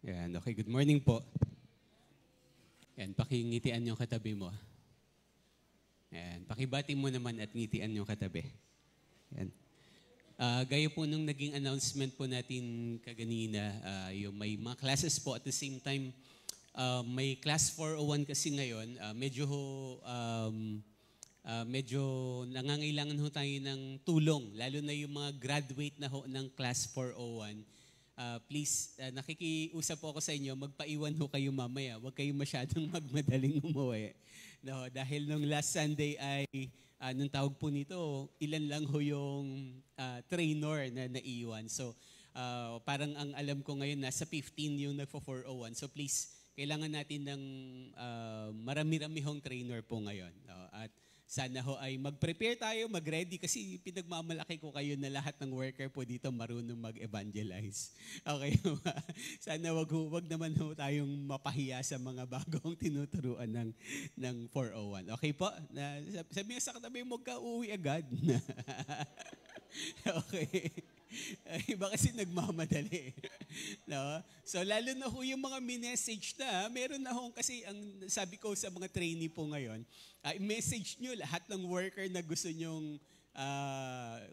Yan, okay, good morning po. Yan, pakingitian yung katabi mo. Yan, pakibati mo naman at ngitian yung katabi. Yan. Gaya po nung naging announcement po natin kaganina, yung may mga classes po at the same time, may class 401 kasi ngayon, medyo nangangailangan ho tayo ng tulong, lalo na yung mga graduate na ho ng class 401. Please, nakikiusap po ako sa inyo, magpaiwan ho kayo mamaya. Huwag kayo masyadong magmadaling umuwi. No, dahil nung last Sunday ay, nung tawag po nito, ilan lang ho yung trainer na naiwan. So, parang ang alam ko ngayon, nasa 15 yung nagpo-401. So please, kailangan natin ng marami-rami hong trainer po ngayon. No? At sana ho ay mag-prepare tayo, mag-ready kasi pinagmamalaki ko kayo na lahat ng worker po dito marunong mag-evangelize. Okay ho ba? Sana wag naman ho tayong mapahiya sa mga bagong tinuturuan ng 401. Okay po? Sabi nga sa katabi mo, ka uwi agad. Okay. Iba kasi nagmamadali. No? So lalo na ho yung mga minessage na, meron na ho kasi ang sabi ko sa mga trainee po ngayon, message nyo lahat ng worker na gusto nyong,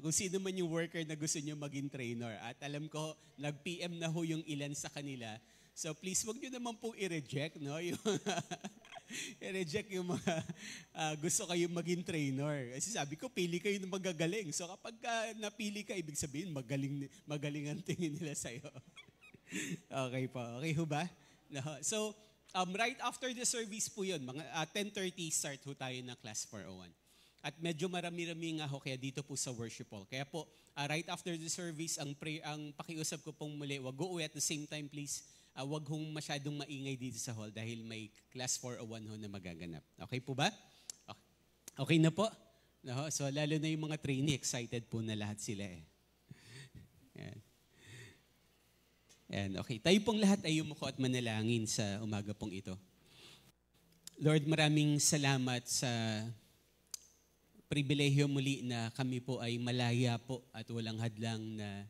kung sino man yung worker na gusto nyo maging trainer. At alam ko, nag-PM na ho yung ilan sa kanila. So please, wag nyo naman po i-reject, no? I-reject yung mga gusto kayo maging trainer. Kasi sabi ko, pili kayo na magagaling. So kapag napili ka, ibig sabihin, magaling ang tingin nila sa'yo. Okay po. Okay ho ba? No. So, right after the service po yun, mga 10:30 start ho tayo ng class 401. At medyo marami-rami nga ho kaya dito po sa worship hall. Kaya po, right after the service, ang pakiusap ko pong muli, wag go away at the same time please. Wag hong masyadong maingay dito sa hall dahil may class 401 ho na magaganap. Okay po ba? Okay na po? No? So lalo na yung mga trainee, excited po na lahat sila eh. Yan. Yan, okay. Tayo pong lahat ay yumuko at manalangin sa umaga pong ito. Lord, maraming salamat sa pribilehyo muli na kami po ay malaya po at walang hadlang na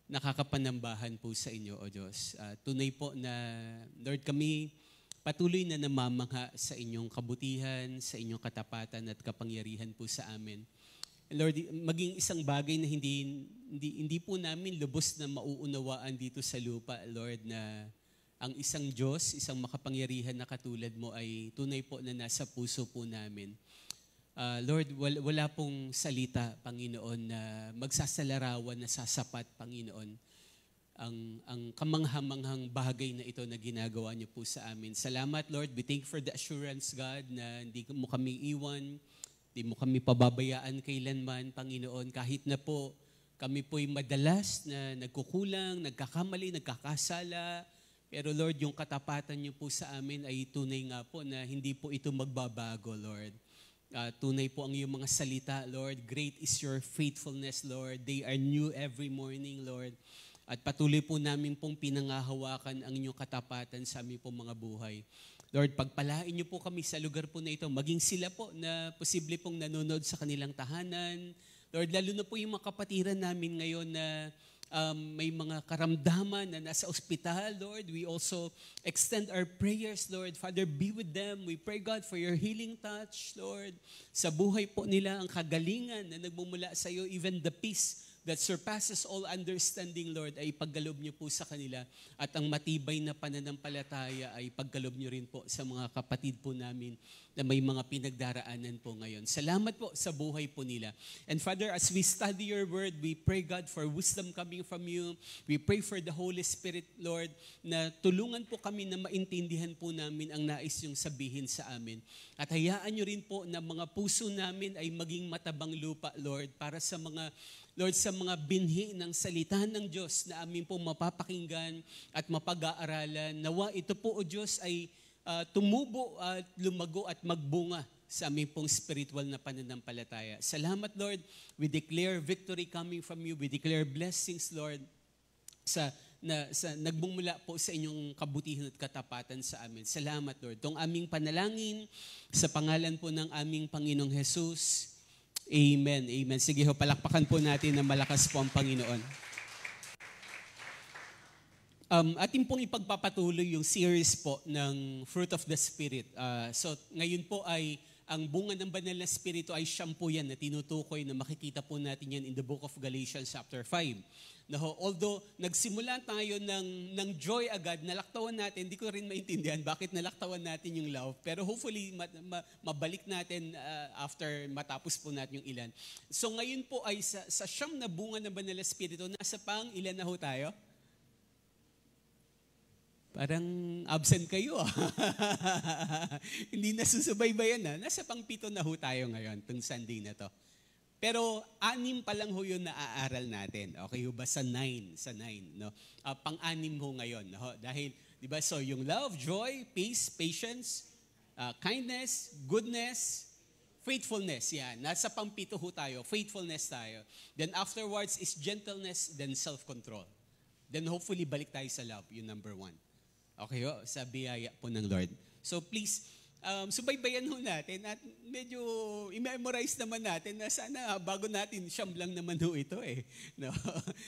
nakakapanambahan po sa inyo, O Diyos. Tunay po na, Lord, kami patuloy na namamangha sa inyong kabutihan, sa inyong katapatan at kapangyarihan po sa amin. Lord, maging isang bagay na hindi po namin lubos na mauunawaan dito sa lupa, Lord, na ang isang Diyos, isang makapangyarihan na katulad mo ay tunay po na nasa puso po namin. Lord, wala pong salita, Panginoon, na magsasalarawan na sasapat, Panginoon, ang kamanghamanghang bagay na ito na ginagawa niyo po sa amin. Salamat, Lord. We thank you for the assurance, God, na hindi mo kami iwan, hindi mo kami pababayaan kailanman, Panginoon, kahit na po kami po'y madalas na nagkukulang, nagkakamali, nagkakasala. Pero Lord, yung katapatan niyo po sa amin ay tunay nga po na hindi po ito magbabago, Lord. Tunay po ang iyong mga salita, Lord. Great is your faithfulness, Lord. They are new every morning, Lord. At patuloy po namin pong pinangahawakan ang inyong katapatan sa aming pong mga buhay. Lord, pagpalain niyo po kami sa lugar po na ito, maging sila po na posible pong nanonood sa kanilang tahanan. Lord, lalo na po yung mga kapatiran namin ngayon na may mga karamdaman na nasa ospital, Lord. We also extend our prayers, Lord. Father, be with them. We pray, God, for your healing touch, Lord. Sa buhay po nila, ang kagalingan na nagmumula sa iyo, even the peace that surpasses all understanding, Lord, ay paggalob niyo po sa kanila. At ang matibay na pananampalataya ay paggalob niyo rin po sa mga kapatid po namin na may mga pinagdaraanan po ngayon. Salamat po sa buhay po nila. And Father, as we study your word, we pray, God, for wisdom coming from you. We pray for the Holy Spirit, Lord, na tulungan po kami na maintindihan po namin ang nais yung sabihin sa amin. At hayaan niyo rin po na mga puso namin ay maging matabang lupa, Lord, para sa mga Lord, sa mga binhi ng salita ng Diyos na amin pong mapapakinggan at mapag-aaralan, nawa ito po, O Diyos, ay tumubo at lumago at magbunga sa aming pong spiritual na pananampalataya. Salamat, Lord. We declare victory coming from you. We declare blessings, Lord, sa nagbumula po sa inyong kabutihan at katapatan sa amin. Salamat, Lord. Itong aming panalangin sa pangalan po ng aming Panginoong Jesus. Amen. Amen. Sige ho, palakpakan po natin na malakas po ang Panginoon. Atin pong ipagpapatuloy yung series po ng Fruit of the Spirit. So ngayon po ay ang bunga ng banal na Espiritu ay siyam po yan na tinutukoy na makikita po natin yan in the book of Galatians chapter 5. Although nagsimula tayo ng joy agad, nalaktawan natin, hindi ko rin maintindihan bakit nalaktawan natin yung love. Pero hopefully mabalik natin after matapos po natin yung ilan. So ngayon po ay sa siyam na bunga ng banal na Espiritu, nasa pang ilan na ho tayo? Parang absent kayo. Hindi nasusubaybayan . Nasa pang-7 na ho tayo ngayon, itong Sunday na to. Pero 6 pa lang ho yun na aaral natin. Okay ho ba? Sa 9. No? Pang-6 ho ngayon. No? Dahil, di ba, so yung love, joy, peace, patience, kindness, goodness, faithfulness. Yan. Nasa pang-7 ho tayo. Faithfulness tayo. Then afterwards is gentleness, then self-control. Then hopefully balik tayo sa love, yung number 1. Okay ho, sa biyaya po ng Lord. So please, subaybayan ho natin at medyo i-memorize naman natin na sana bago natin, siyam lang naman ho ito . No?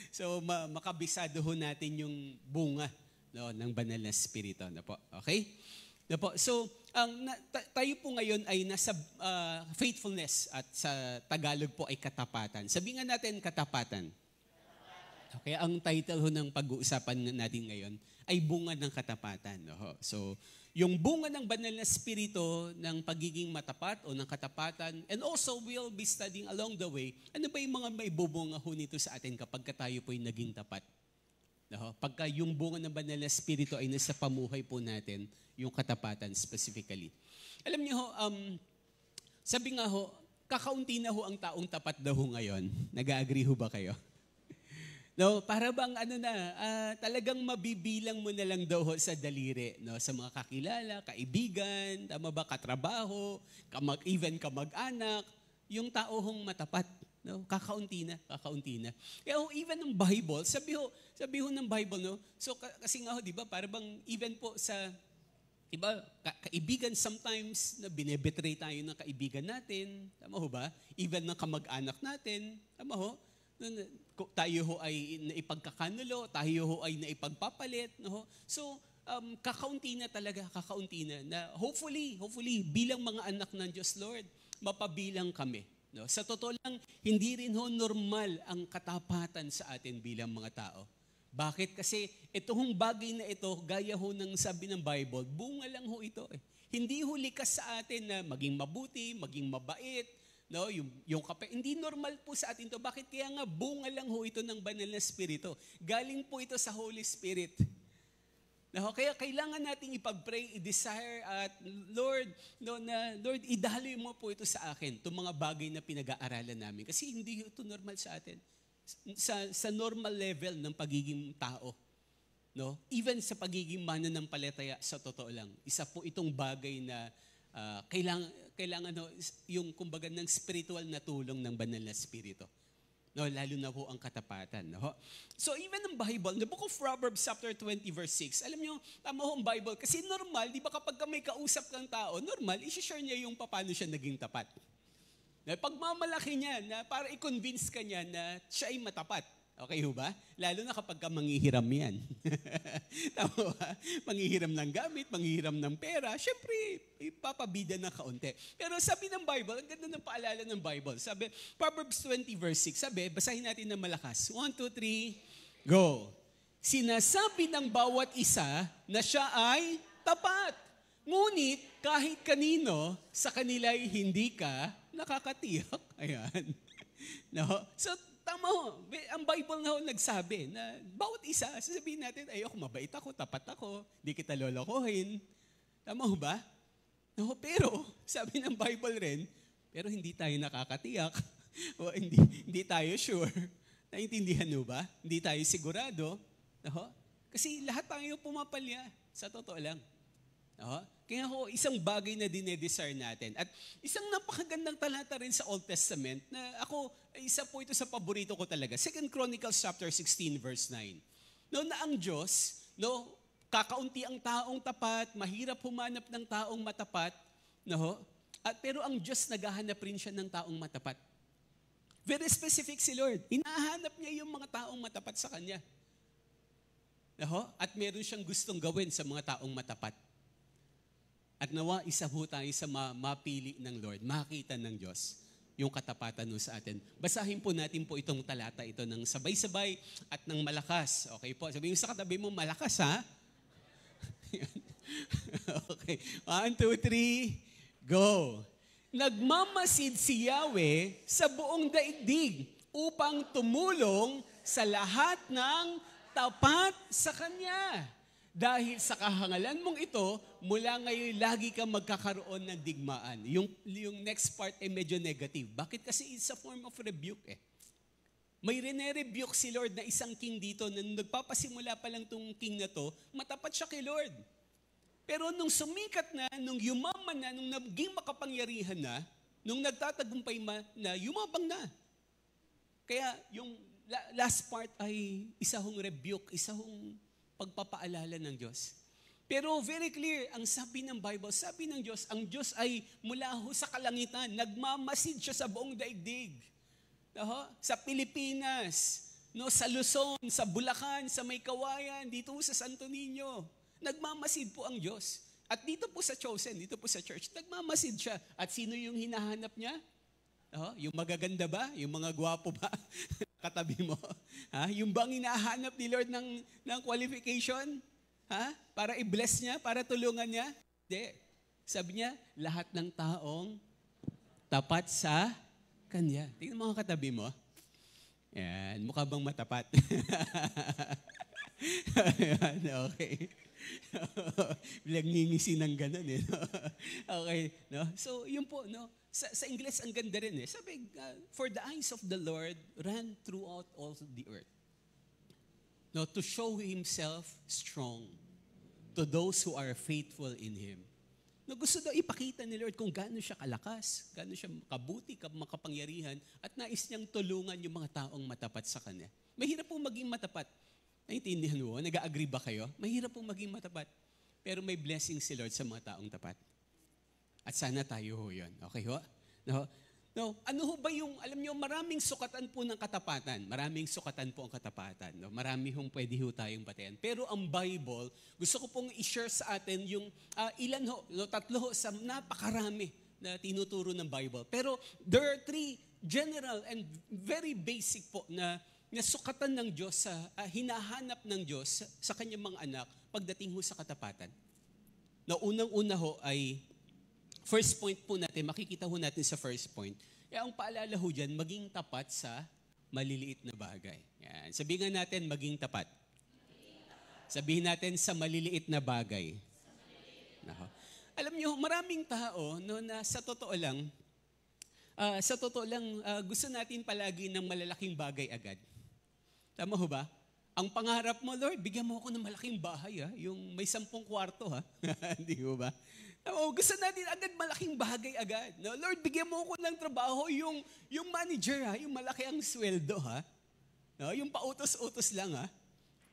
So makabisado ho natin yung bunga, no, ng banal na Espiritu. No po? Okay? No po? So tayo po ngayon ay nasa faithfulness at sa Tagalog po ay katapatan. Sabihin nga natin katapatan. Okay, ang title ho ng pag-uusapan natin ngayon ay bunga ng katapatan. No? So, yung bunga ng banal na Espiritu ng pagiging matapat o ng katapatan, and also we'll be studying along the way, ano ba yung mga may bubunga ho nito sa atin kapag tayo po ay naging tapat? No? Pagka yung bunga ng banal na Espiritu ay nasa pamuhay po natin, yung katapatan specifically. Alam niyo ho, sabi nga ho, kakaunti na ho ang taong tapat daw ho ngayon. Nag-agree ho ba kayo? No, para bang talagang mabibilang mo na lang daw sa daliri, no, sa mga kakilala, kaibigan, tama ba, katrabaho, even kamag-anak, yung tao hong matapat, no, kakaunti na. Kaya even ng Bible, sabi ho ng Bible, no, so kasi nga ho, di ba, para bang even po sa iba, kaibigan sometimes na binebetray tayo ng kaibigan natin, tama ho ba? Even ng kamag-anak natin, tama ho? Tayo ho ay naipagkakanulo, tayo ho ay naipagpapalit. No? So, kakaunti na talaga, na hopefully, bilang mga anak ng Diyos, Lord, mapabilang kami. No? Sa totoo lang, hindi rin ho normal ang katapatan sa atin bilang mga tao. Bakit? Kasi itong bagay na ito, gaya ho ng sabi ng Bible, bunga lang ho ito . Hindi ho likas sa atin na maging mabuti, maging mabait, no, yung kape, hindi normal po sa atin to. Bakit? Kaya nga bunga lang ho ito ng banal na Espiritu. Galing po ito sa Holy Spirit. No, kaya kailangan nating ipag-pray, i-desire at Lord, no, Lord, idaloy mo po ito sa akin, itong mga bagay na pinag-aaralan namin. Kasi hindi ito normal sa atin. Sa normal level ng pagiging tao. No? Even sa pagiging mananampalataya, sa totoo lang, isa po itong bagay na kailangan yung kumbaga ng spiritual na tulong ng banal na Espiritu. No, lalo na po ang katapatan. No? So even ang Bible, the book of Proverbs chapter 20 verse 6, alam nyo, tama ho ang Bible, kasi normal, di ba kapag may kausap kang tao, normal, isi-share niya yung paano siya naging tapat. Pagmamalaki niya na para i-convince ka niya na siya ay matapat. Okay ho ba? Lalo na kapag ka manghihiram yan. Tama ba? Manghihiram ng gamit, manghihiram ng pera, syempre, ipapabida ng kaunti. Pero sabi ng Bible, ang ganda ng paalala ng Bible. Sabi, Proverbs 20 verse 6, sabi, basahin natin ng malakas. 1, 2, 3, go. Sinasabi ng bawat isa na siya ay tapat. Ngunit kahit kanino, sa kanila'y hindi ka nakakatiyak. Ayan. No? So, tama ho. Ang Bible na ho nagsabi na bawat isa, sasabihin natin, ayoko, mabait ako, tapat ako, di kita lolokohin. Tama ho ba? No, pero, sabi ng Bible rin, pero hindi tayo nakakatiyak. O hindi tayo sure. Naintindihan ho ba? Hindi tayo sigurado. No? Kasi lahat tayo pumapalya. Sa totoo lang. No? Kaya ho, isang bagay na dinedesire natin. At isang napakagandang talata rin sa Old Testament na ako, isa po ito sa paborito ko talaga. 2 Chronicles chapter 16 verse 9. No, na ang Diyos, no, kakaunti ang taong tapat, mahirap humanap ng taong matapat, no? Pero ang Diyos naghahanap rin siya ng taong matapat. Very specific si Lord. Hinahanap niya yung mga taong matapat sa Kanya. At meron siyang gustong gawin sa mga taong matapat. At nawa isa po tayo sa mapili ng Lord, makita ng Diyos yung katapatan nun sa atin. Basahin po natin po itong talata ito ng sabay-sabay at ng malakas. Okay po, sabihin mo sa katabi mo, malakas ha? Okay, 1, 2, 3, go! Nagmamasid si Yahweh sa buong daigdig upang tumulong sa lahat ng tapat sa Kanya. Dahil sa kahangalan mong ito, mula ngayon lagi kang magkakaroon ng digmaan. Yung next part ay medyo negative. Bakit? Kasi it's a form of rebuke eh. May rene-rebuke si Lord na isang king dito na nagpapasimula pa lang tong king na to, matapat siya kay Lord. Pero nung sumikat na, nung yumaman na, nung naging makapangyarihan na, nung nagtatagumpay na, yumabang na. Kaya yung last part ay isa hong rebuke, isa hong pagpapaalala ng Diyos. Pero very clear, ang sabi ng Bible, sabi ng Diyos, ang Diyos ay mula ho sa kalangitan, nagmamasid siya sa buong daigdig. Sa Pilipinas, sa Luzon, sa Bulacan, sa May Kawayan, dito sa Santo Niño. Nagmamasid po ang Diyos. At dito po sa Chosen, dito po sa church, nagmamasid siya. At sino yung hinahanap niya? Yung magaganda ba? Yung mga gwapo ba? Katabi mo? Yung bang hinahanap ni Lord ng qualification? Para i-bless niya? Para tulungan niya? Hindi. Sabi niya, lahat ng taong tapat sa Kanya. Tingnan mo ang katabi mo. Yan, mukha bang matapat? Okay. Bilang ngingisi ng gano'n eh. Okay. No? So, yun po, no? Sa English, ang ganda rin eh. Sabi, for the eyes of the Lord ran throughout all the earth. No, to show Himself strong to those who are faithful in Him. No, gusto daw ipakita ni Lord kung gaano siya kalakas, gaano siya kabuti, makapangyarihan, at nais niyang tulungan yung mga taong matapat sa Kanya. Mahirap po maging matapat. Naintindihan mo? Nag-agree ba kayo? Mahirap po maging matapat. Pero may blessing si Lord sa mga taong tapat. At sana tayo ho yun. Okay ho? No, ano ho ba yung, alam nyo, maraming sukatan po ng katapatan. Maraming sukatan po ang katapatan. No? Marami hong pwede ho tayong batayan. Pero ang Bible, gusto ko pong i-share sa atin yung ilan ho, no, 3 ho, sa napakarami na tinuturo ng Bible. Pero there are 3 general and very basic po na sukatan ng Diyos, sa hinahanap ng Diyos sa kanyang mga anak pagdating ho sa katapatan. Na unang-una ho ay first point po natin, makikita ho natin sa first point. Kaya ang paalala ho dyan, maging tapat sa maliliit na bagay. Yan. Sabihin nga natin, maging tapat. Sabihin natin sa maliliit na bagay. Alam nyo, maraming tao no, na sa totoo lang, gusto natin palagi ng malalaking bagay agad. Tama ho ba? Ang pangarap mo, Lord, bigyan mo ako ng malaking bahay, yung may 10 kwarto, Hindi ho ba? Gusto natin agad malaking bagay agad. No? Lord, bigyan mo ako ng trabaho, yung manager, yung malaki ang sweldo, no? Yung pautos-utos lang,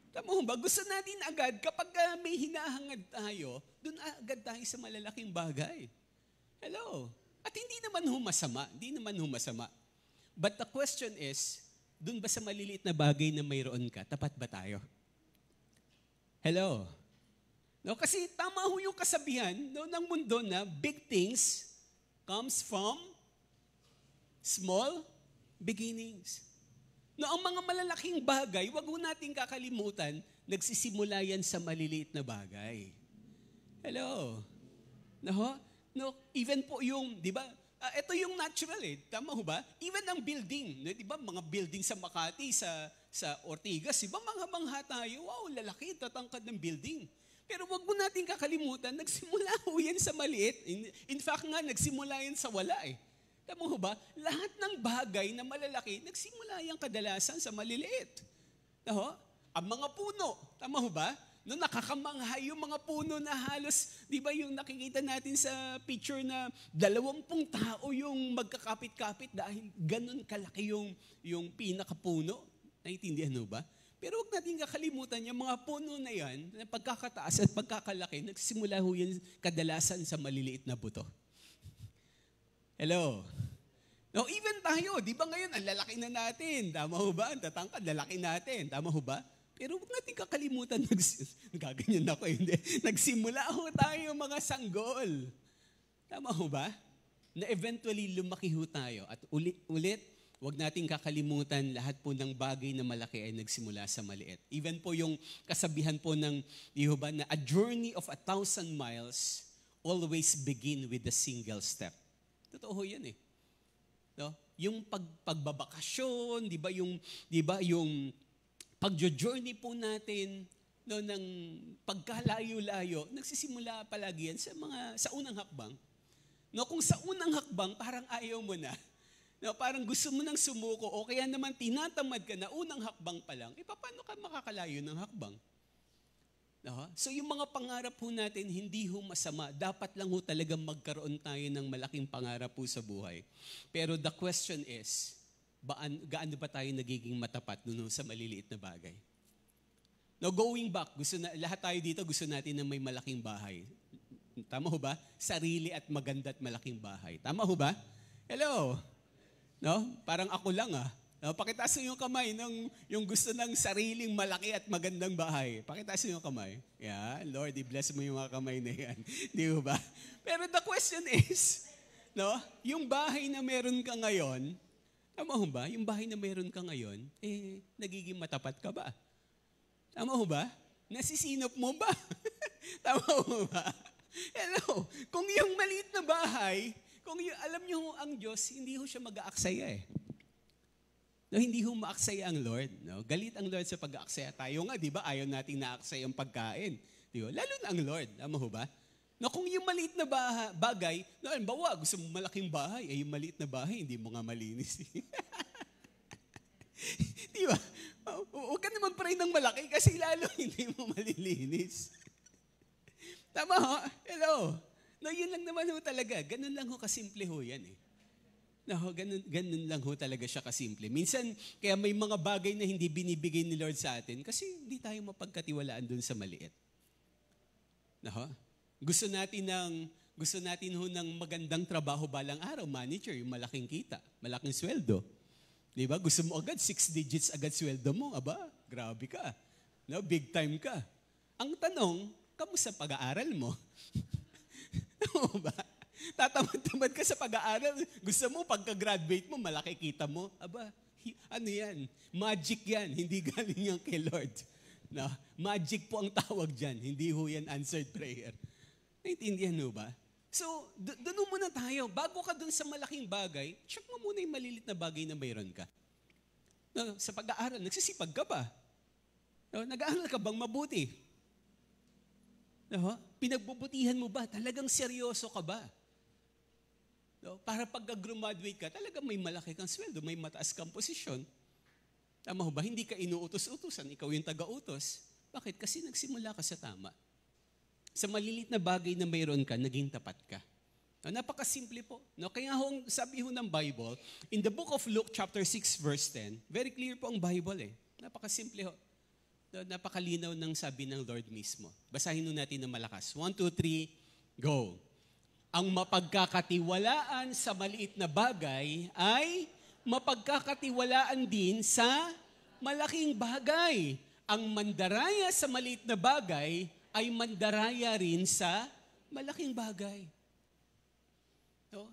Tama ho ba? Gusto natin agad, kapag may hinahangad tayo, doon agad tayo sa malalaking bagay. Hello? At hindi naman ho masama. But the question is, doon ba sa maliliit na bagay na mayroon ka, tapat ba tayo? Hello? No, kasi tama ho yung kasabihan ng mundo na big things comes from small beginnings. No, ang mga malalaking bagay, wag ho nating kakalimutan, nagsisimula yan sa maliliit na bagay. Hello? No, even po yung, di ba, ito yung natural tama ho ba? Even ang building, di ba, mga building sa Makati, sa Ortigas, di ba, mga bangha tayo, wow, lalaki, tatangkad ng building. Pero wag mo natin kakalimutan, nagsimula ho yan sa maliit. In fact nga, nagsimula yan sa wala Tama ho ba? Lahat ng bagay na malalaki, nagsimula yan kadalasan sa maliliit. Ang mga puno, tama ho ba? No, nakakamangha yung mga puno na halos, di ba yung nakikita natin sa picture na 20 tao yung magkakapit-kapit dahil ganun kalaki yung pinakapuno. Naintindihan ho ba? Pero huwag natin kakalimutan yung mga puno na yan, na pagkakataas at pagkakalaki, nagsimula ho yan kadalasan sa maliliit na buto. Hello? No, even tayo, di ba ngayon, ang lalaki na natin. Tama ho ba? Ang tatangkad, lalaki natin. Tama ho ba? Pero huwag natin kakalimutan, gaganyan ako, hindi. Nagsimula ho tayo mga sanggol. Tama ho ba? Na eventually lumaki ho tayo. At ulit, huwag natin kakalimutan, lahat po ng bagay na malaki ay nagsimula sa maliit. Even po yung kasabihan po ng Yehova na a journey of 1,000 miles always begin with a single step. Totoo yan eh. No? Yung pagbabakasyon, di ba yung pagjo-journey po natin no, ng pagkalayo-layo, nagsisimula palagi yan sa unang hakbang. No, kung sa unang hakbang, parang ayaw mo na. No, parang gusto mo nang sumuko o kaya naman tinatamad ka na unang hakbang pa lang, paano ka makakalayo ng hakbang? No? So yung mga pangarap po natin, hindi ho masama. Dapat lang ho talaga magkaroon tayo ng malaking pangarap po sa buhay. Pero the question is, gaano ba tayo nagiging matapat doon sa maliliit na bagay? Now, going back, lahat tayo dito gusto natin na may malaking bahay. Tama ho ba? Sarili at maganda at malaking bahay. Tama ho ba? Hello? No? Parang ako lang No, pakitaas niyo yung kamay yung gusto ng sariling malaki at magandang bahay. Pakitaas niyo yung kamay. Yeah, Lord, i-bless mo yung mga kamay na yan. Di ba? Pero the question is, no, yung bahay na meron ka ngayon, tama ho ba? Yung bahay na meron ka ngayon, nagiging matapat ka ba? Tama ho ba? Nasisinop mo ba? Tama ho ba? Hello, kung yung maliit na bahay, alam niyo ang Diyos, hindi ho siya mag-aaksaya eh. No, hindi ho maaksaya ang Lord. No? Galit ang Lord sa pag-aaksaya. Tayo nga, di ba, ayaw nating naaksaya ang pagkain. Di ba? Lalo na ang Lord. Tama ho ba? No, kung yung maliit na bagay, no, bawa, gusto mo malaking bahay, yung maliit na bahay, hindi mo nga malinis. Di ba? Huwag ka naman pray ng malaki kasi lalo hindi mo malilinis. Tama ho? Hello? No, yun lang naman ho talaga. Ganun lang ho kasimple ho yan eh. No, ganun lang ho talaga siya kasimple. Minsan, kaya may mga bagay na hindi binibigay ni Lord sa atin kasi hindi tayo mapagkatiwalaan dun sa maliit. No? Gusto natin ho ng magandang trabaho balang araw, manager, yung malaking kita, malaking sweldo. Di ba? Gusto mo agad, 6 digits agad sweldo mo. Aba, grabe ka. No, big time ka. Ang tanong, kamusta pag-aaral mo? Ano ba? Tatamad-tamad ka sa pag-aaral. Gusto mo, pagka-graduate mo, malaki kita mo. Aba, ano yan? Magic yan. Hindi galing yan kay Lord. No? Magic po ang tawag dyan. Hindi ho yan answered prayer. Naintindihan mo ba? So, doon muna tayo. Bago ka doon sa malaking bagay, check mo muna yung malilit na bagay na mayroon ka. No, sa pag-aaral, nagsisipag ka ba? No, nag-aaral ka bang mabuti? No, pinagbubutihan mo ba? Talagang seryoso ka ba? No, para pagka-graduate ka, talagang may malaki kang sweldo, may mataas kang posisyon. Tama ho ba? Hindi ka inuutos-utusan, ikaw yung taga-utos. Bakit? Kasi nagsimula ka sa tama. Sa malilit na bagay na mayroon ka, naging tapat ka. No, napakasimple po. No, kaya sabi ho ng Bible, in the book of Luke chapter 6 verse 10, very clear po ang Bible eh. Napakasimple ho. No, napakalinaw ng sabi ng Lord mismo. Basahin ho natin ng malakas. 1, 2, 3, go. Ang mapagkakatiwalaan sa maliit na bagay ay mapagkakatiwalaan din sa malaking bagay. Ang mandaraya sa maliit na bagay ay mandaraya rin sa malaking bagay. So,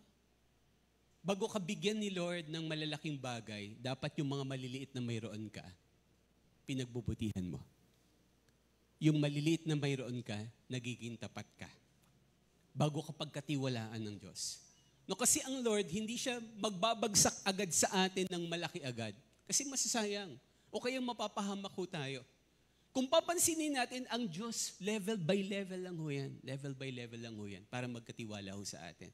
bago ka bigyan ni Lord ng malalaking bagay, dapat yung mga maliliit na mayroon ka, pinagbubutihan mo. Yung maliliit na mayroon ka, nagiging tapat ka. Bago ka pagkatiwalaan ng Diyos. No, kasi ang Lord, hindi siya magbabagsak agad sa atin ng malaki agad. Kasi masasayang. O kaya mapapahamak ho tayo. Kung papansinin natin, ang Diyos, level by level lang ho yan. Level by level lang ho yan para magkatiwala ho sa atin.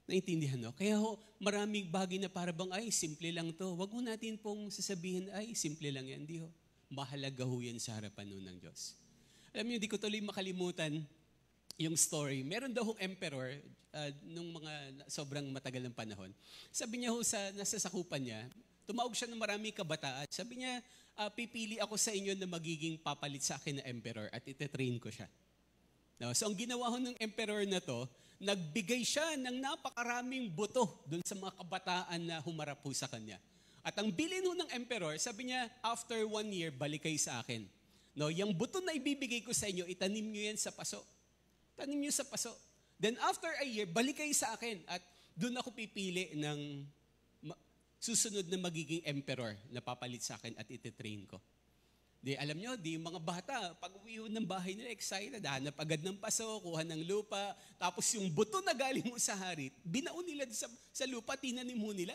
Naintindihan no? Kaya ho, maraming bagay na para bang, ay, simple lang to. Huwag ho natin pong sasabihin, ay, simple lang yan. Hindi ho. Mahalaga ho yan sa harapan ho ng Diyos. Alam niyo, di ko tuloy makalimutan yung story. Meron daw hong emperor nung mga sobrang matagal ng panahon. Sabi niya ho, nasa sakupan niya, tumawag siya ng maraming kabataan. Sabi niya, pipili ako sa inyo na magiging papalit sa akin na emperor at ite-train ko siya. No? So ang ginawa ho ng emperor na to, nagbigay siya ng napakaraming buto dun sa mga kabataan na humarap po sa kanya. At ang bilin ho ng emperor, sabi niya, after 1 year, balik kayo sa akin. No, yung buto na ibibigay ko sa inyo, itanim nyo yan sa paso. Tanim nyo sa paso. Then after a year, balik kayo sa akin. At doon ako pipili ng susunod na magiging emperor na papalit sa akin at ititrain ko. Di, alam nyo, di yung mga bata, pag uwi ng bahay nila, excited, hanap agad ng paso, kuha ng lupa, tapos yung buto na galing mo sa hari, binaon nila sa lupa, tinanim mo nila.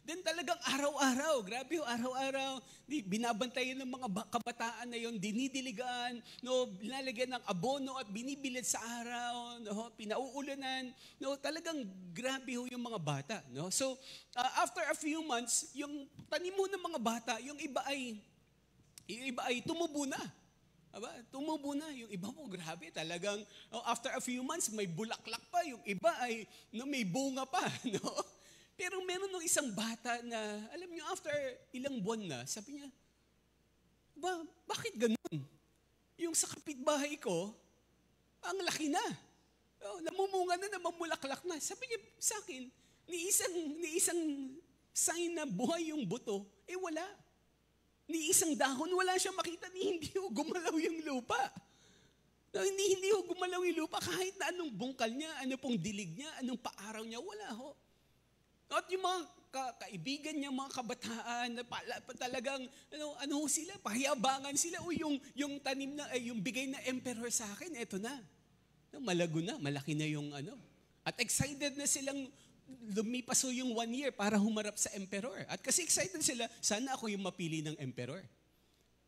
Then talagang araw-araw, grabe yung araw-araw, binabantayan ng mga kabataan na yun, dinidiligan, no, binalagyan ng abono at binibilad sa araw, no, pinauulanan, no, talagang grabe yung mga bata. No? So, after a few months, yung tanim mo ng mga bata, yung iba ay tumubo na. Aba, tumubo na. Yung iba po, grabe, talagang after a few months, may bulaklak pa. Yung iba ay may bunga pa. No? Pero meron ng isang bata na, alam niyo, after ilang buwan na, sabi niya, bakit ganun? Yung sa kapitbahay ko, ang laki na. Namumunga na, mamulaklak na. Sabi niya sa akin, ni isang sign na buhay yung buto, wala. Ni isang dahon, wala siyang makita, hindi gumalaw yung lupa. No, hindi gumalaw yung lupa kahit na anong bungkal niya, ano pong dilig niya, anong paaraw niya, wala ho. At yung mga kaibigan niya, mga kabataan, na talagang, ano sila, pahiyabangan sila, yung tanim na, yung bigay na emperor sa akin, eto na. Malago na, malaki na yung At excited na silang lumipas yung 1 year para humarap sa emperor. At kasi excited sila, sana ako yung mapili ng emperor.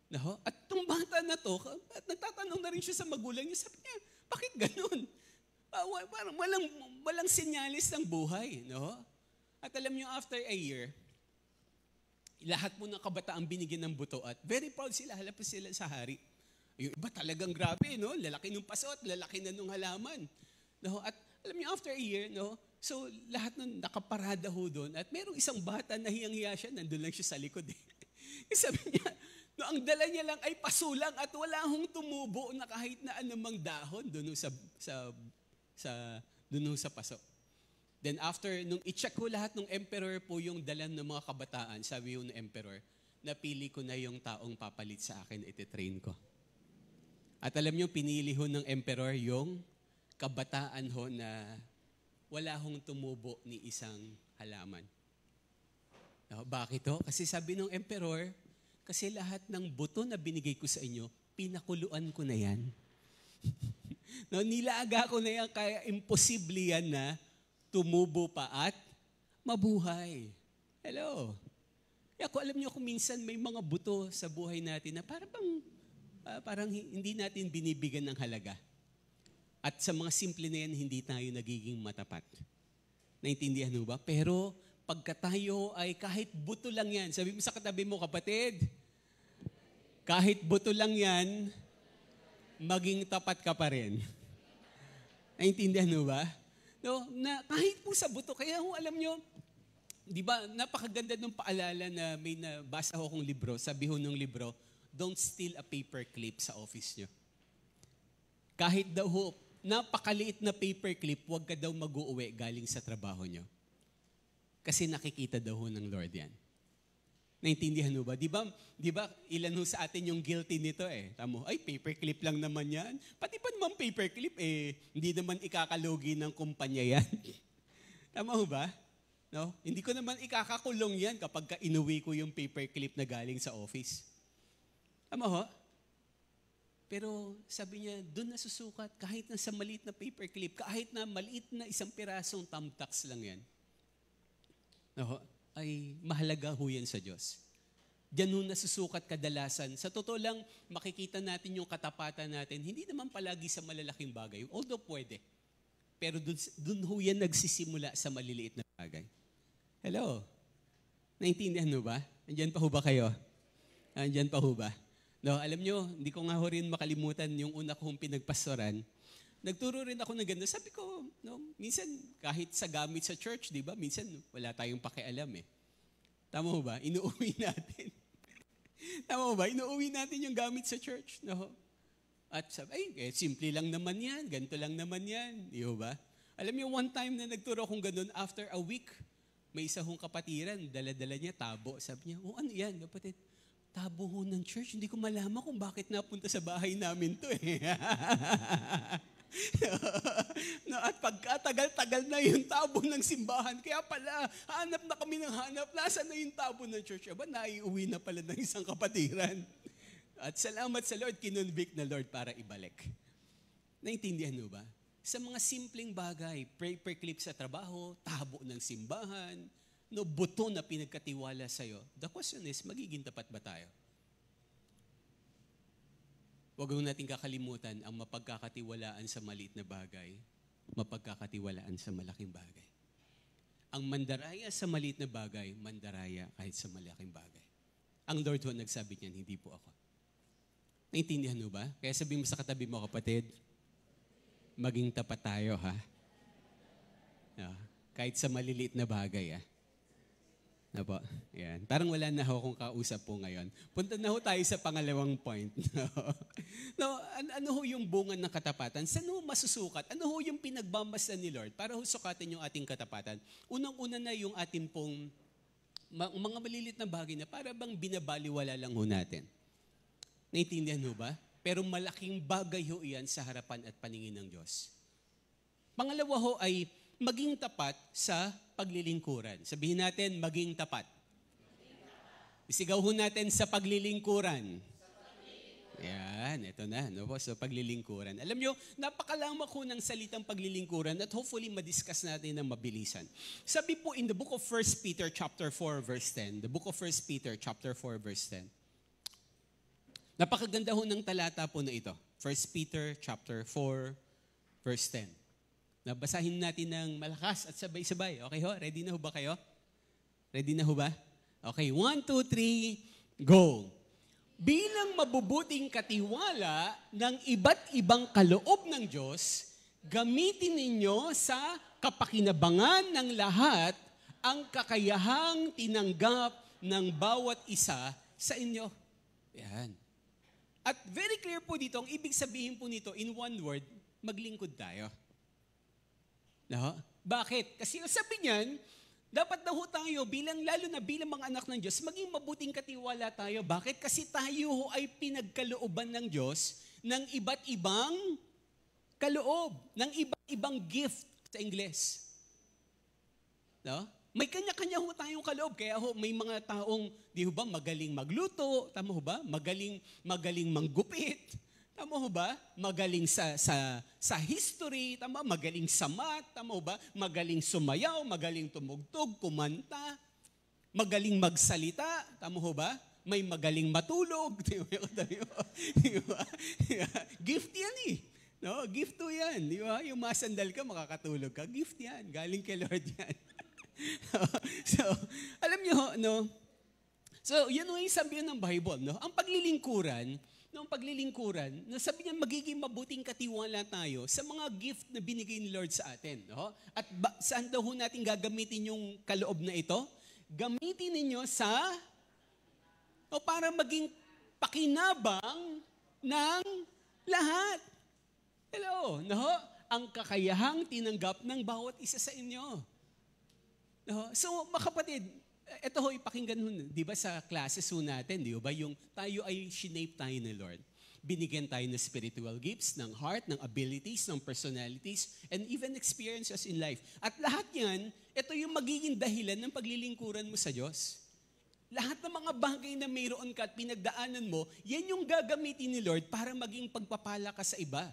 No? At itong bata na to, at nagtatanong na rin siya sa magulang niya, sabi niya, bakit ganun? Parang walang senyalis ng buhay. No? At alam niyo, after a year, lahat mo ng kabataan binigyan ng buto at very proud sila, halap sila sa hari. Yung iba talagang grabe, no? Lalaki ng paso at lalaki na nung halaman. No? At alam niyo, after a year, no? So, lahat nun nakaparada ho doon. At merong isang bata na hiyang-hiya siya, nandun lang siya sa likod. Sabi niya, no, ang dala niya lang ay paso lang at wala hong tumubo na kahit na anumang dahon doon sa paso. Then after, nung i-check ko lahat ng emperor po yung dalan ng mga kabataan, sabi yung emperor, napili ko na yung taong papalit sa akin, ititrain ko. At alam niyo, pinili ho ng emperor yung kabataan ho na wala hong tumubo ni isang halaman. No, bakit ho? Kasi sabi ng emperor, kasi lahat ng buto na binigay ko sa inyo, pinakuluan ko na yan. No, nilaga ko na yan, kaya imposible yan na tumubo pa at mabuhay. Hello. Kaya alam niyo kung minsan may mga buto sa buhay natin na parang hindi natin binibigyan ng halaga. At sa mga simple na yan, hindi tayo nagiging matapat. Naintindihan mo ba? Pero pagka tayo ay kahit buto lang yan, sabi mo sa katabi mo, kapatid, kahit buto lang yan, maging tapat ka pa rin. Naintindihan mo ba? No, na kahit po sa buto, kaya ho, alam nyo, di ba, napakaganda ng paalala na may nabasa ko kong libro, sabi ho ng libro, don't steal a paper clip sa office nyo. Kahit daw ho, napakaliit na paperclip, huwag ka daw mag-uuwi galing sa trabaho nyo. Kasi nakikita daw ho ng Lord yan. Naintindihan mo ba? Di ba ilan ho sa atin yung guilty nito Tamo, ay, paperclip lang naman yan. Pati pa naman paperclip, hindi naman ikakalugi ng kumpanya yan. Tama ho ba? No? Hindi ko naman ikakakulong yan kapag inuwi ko yung paperclip na galing sa office. Tama ho? Pero sabi niya, doon na susukat, kahit na sa maliit na paperclip, kahit na maliit na isang pirasong thumbtacks lang yan, ay mahalaga ho yan sa Diyos. Diyan ho nasusukat kadalasan. Sa totoo lang, makikita natin yung katapatan natin, hindi naman palagi sa malalaking bagay, although pwede. Pero doon ho yan nagsisimula sa maliliit na bagay. Hello? Naintindihan mo ba? Andiyan pa ho ba kayo? Andiyan pa ho ba? No, alam nyo, hindi ko nga ho rin makalimutan yung una kong pinagpastoran. Nagturo rin ako ng ganda. Sabi ko, no, minsan kahit sa gamit sa church, di ba? Minsan wala tayong pakialam Tama mo ba? Inuuwi natin. Tama mo ba? Inuuwi natin yung gamit sa church. No? At sabi, simple lang naman yan. Ganito lang naman yan. Di ba? Alam niyo, one time na nagturo akong ganun, after a week, May isa hong kapatiran, dala-dala niya tabo. Sabi niya, ano yan, kapatid? Tabo ho ng church. Hindi ko malaman kung bakit napunta sa bahay namin to eh. No, at pagkatagal-tagal na yung tabo ng simbahan, kaya pala, hanap na kami ng hanap. Nasaan na yung tabo ng church? Aba, naiuwi na pala ng isang kapatiran. At salamat sa Lord, kinonvict na Lord para ibalik. Naintindihan mo ba? Sa mga simpleng bagay, paperclip sa trabaho, tabo ng simbahan, no, buto na pinagkatiwala sa'yo. The question is, magiging tapat ba tayo? Huwag natin kakalimutan ang mapagkakatiwalaan sa maliit na bagay, mapagkakatiwalaan sa malaking bagay. Ang mandaraya sa maliit na bagay, mandaraya kahit sa malaking bagay. Ang Lord ho nagsabi niyan, hindi po ako. Naintindihan mo ba? Kaya sabihin mo sa katabi mo, kapatid, maging tapat tayo, ha? Kahit sa maliliit na bagay, po. Yan. Parang wala na ho akong kausap po ngayon. Punta na ho tayo sa pangalawang point. Ano ho yung bunga ng katapatan? Saan ho masusukat? Ano ho yung pinagbabasa ni Lord para ho sukatin yung ating katapatan? Unang-una na yung ating pong mga maliliit na bagay na para bang binabaliwala lang ho natin. Naintindihan ho ba? Pero malaking bagay ho iyan sa harapan at paningin ng Diyos. Pangalawa ho ay maging tapat sa paglilingkuran. Sabihin natin, maging tapat. Isigaw ho natin sa paglilingkuran. Yan, ito na. No po, so paglilingkuran. Alam nyo, napakalamak ho ng salitang paglilingkuran at hopefully madiscuss natin ng mabilisan. Sabi po in the book of 1 Peter chapter 4 verse 10, the book of 1 Peter chapter 4 verse 10, napakaganda ho ng talata po na ito. 1 Peter chapter 4 verse 10. Nabasahin natin ng malakas at sabay-sabay. Okay ho? Ready na ho ba kayo? Ready na ho ba? Okay, 1, 2, 3, go! Bilang mabubuting katiwala ng iba't ibang kaloob ng Diyos, gamitin ninyo sa kapakinabangan ng lahat ang kakayahang tinanggap ng bawat isa sa inyo. Yan. At very clear po dito, ang ibig sabihin po nito, in one word, maglingkod tayo. No? Bakit? Kasi sabi niyan, dapat na ho tayo, lalo na bilang mga anak ng Diyos, maging mabuting katiwala tayo. Bakit? Kasi tayo ay pinagkalooban ng Diyos ng iba't ibang kaloob, ng iba't ibang gift sa Ingles. No? May kanya-kanya ho tayong kaloob. Kaya ho, may mga taong, di ho ba, magaling magluto, tama ho ba? Magaling manggupit, tama ho ba? Magaling sa history, tama? Magaling sa math, tama ho ba? Magaling sumayaw, magaling tumugtog, kumanta, magaling magsalita, tama ho ba? May magaling matulog, di ba? Gift yan eh. No, gift to yan, di ba? Yung masandal ka, makakatulog ka, gift yan. Galing kay Lord yan. So, alam niyo, no? So, yan yung sabi ng Bible, no? Ang paglilingkuran, sabi niya magiging mabuting katiwala tayo sa mga gift na binigay ni Lord sa atin, no? At saan daw natin gagamitin yung kaloob na ito? Gamitin ninyo para maging pakinabang ng lahat. Hello, no? Ang kakayahang tinanggap ng bawat isa sa inyo. So, mga kapatid, ito ho, ipakinggan ho, di ba sa classes ho natin, di ba, yung tayo ay shinape tayo ni Lord. Binigyan tayo ng spiritual gifts, ng heart, ng abilities, ng personalities, and even experiences in life. At lahat yan, ito yung magiging dahilan ng paglilingkuran mo sa Diyos. Lahat ng mga bagay na mayroon ka at pinagdaanan mo, yan yung gagamitin ni Lord para maging pagpapala ka sa iba.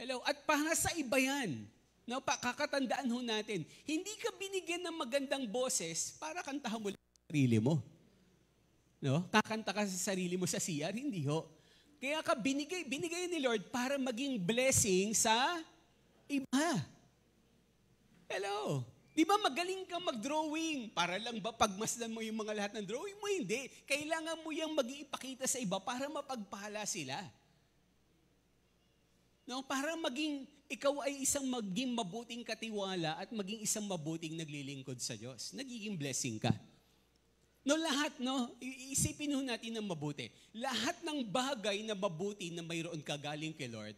Hello? At para sa iba yan. No, kakatandaan ho natin, hindi ka binigyan ng magandang boses para kantahan mo lang sa sarili mo. No? Kakanta ka sa sarili mo sa CR, hindi ho. Kaya ka binigay ni Lord para maging blessing sa iba. Hello? Di ba magaling kang mag-drawing? Para lang ba pagmasdan mo yung mga lahat ng drawing mo? Hindi. Kailangan mo yung mag-iipakita sa iba para mapagpala sila. No, para ikaw ay isang maging mabuting katiwala at maging isang mabuting naglilingkod sa Diyos. Nagiging blessing ka. No, lahat, no, isipin ho natin ng mabuti. Lahat ng bagay na mabuti na mayroon ka galing kay Lord,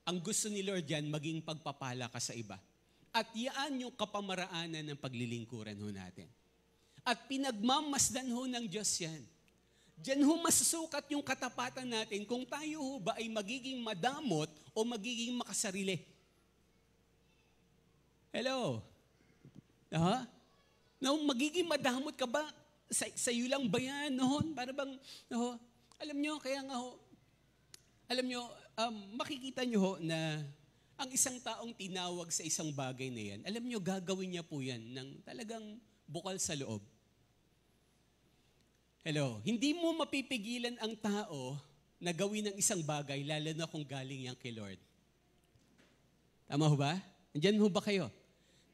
ang gusto ni Lord yan, maging pagpapala ka sa iba. At yaan yung kapamaraanan ng paglilingkuran ho natin. At pinagmamasdan ho ng Diyos yan. Diyan ho masusukat yung katapatan natin kung tayo ho ba ay magiging madamot o magiging makasarili. Hello? No, magiging madamot ka ba? Sa'yo lang ba yan? No? Para bang, no? Alam nyo, kaya nga ho, alam nyo, makikita nyo ho na ang isang taong tinawag sa isang bagay na yan, alam nyo, gagawin niya po yan ng talagang bukal sa loob. Hello, hindi mo mapipigilan ang tao na gawin ng isang bagay, lalo na kung galing yan kay Lord. Tama ho ba? Andiyan ho ba kayo?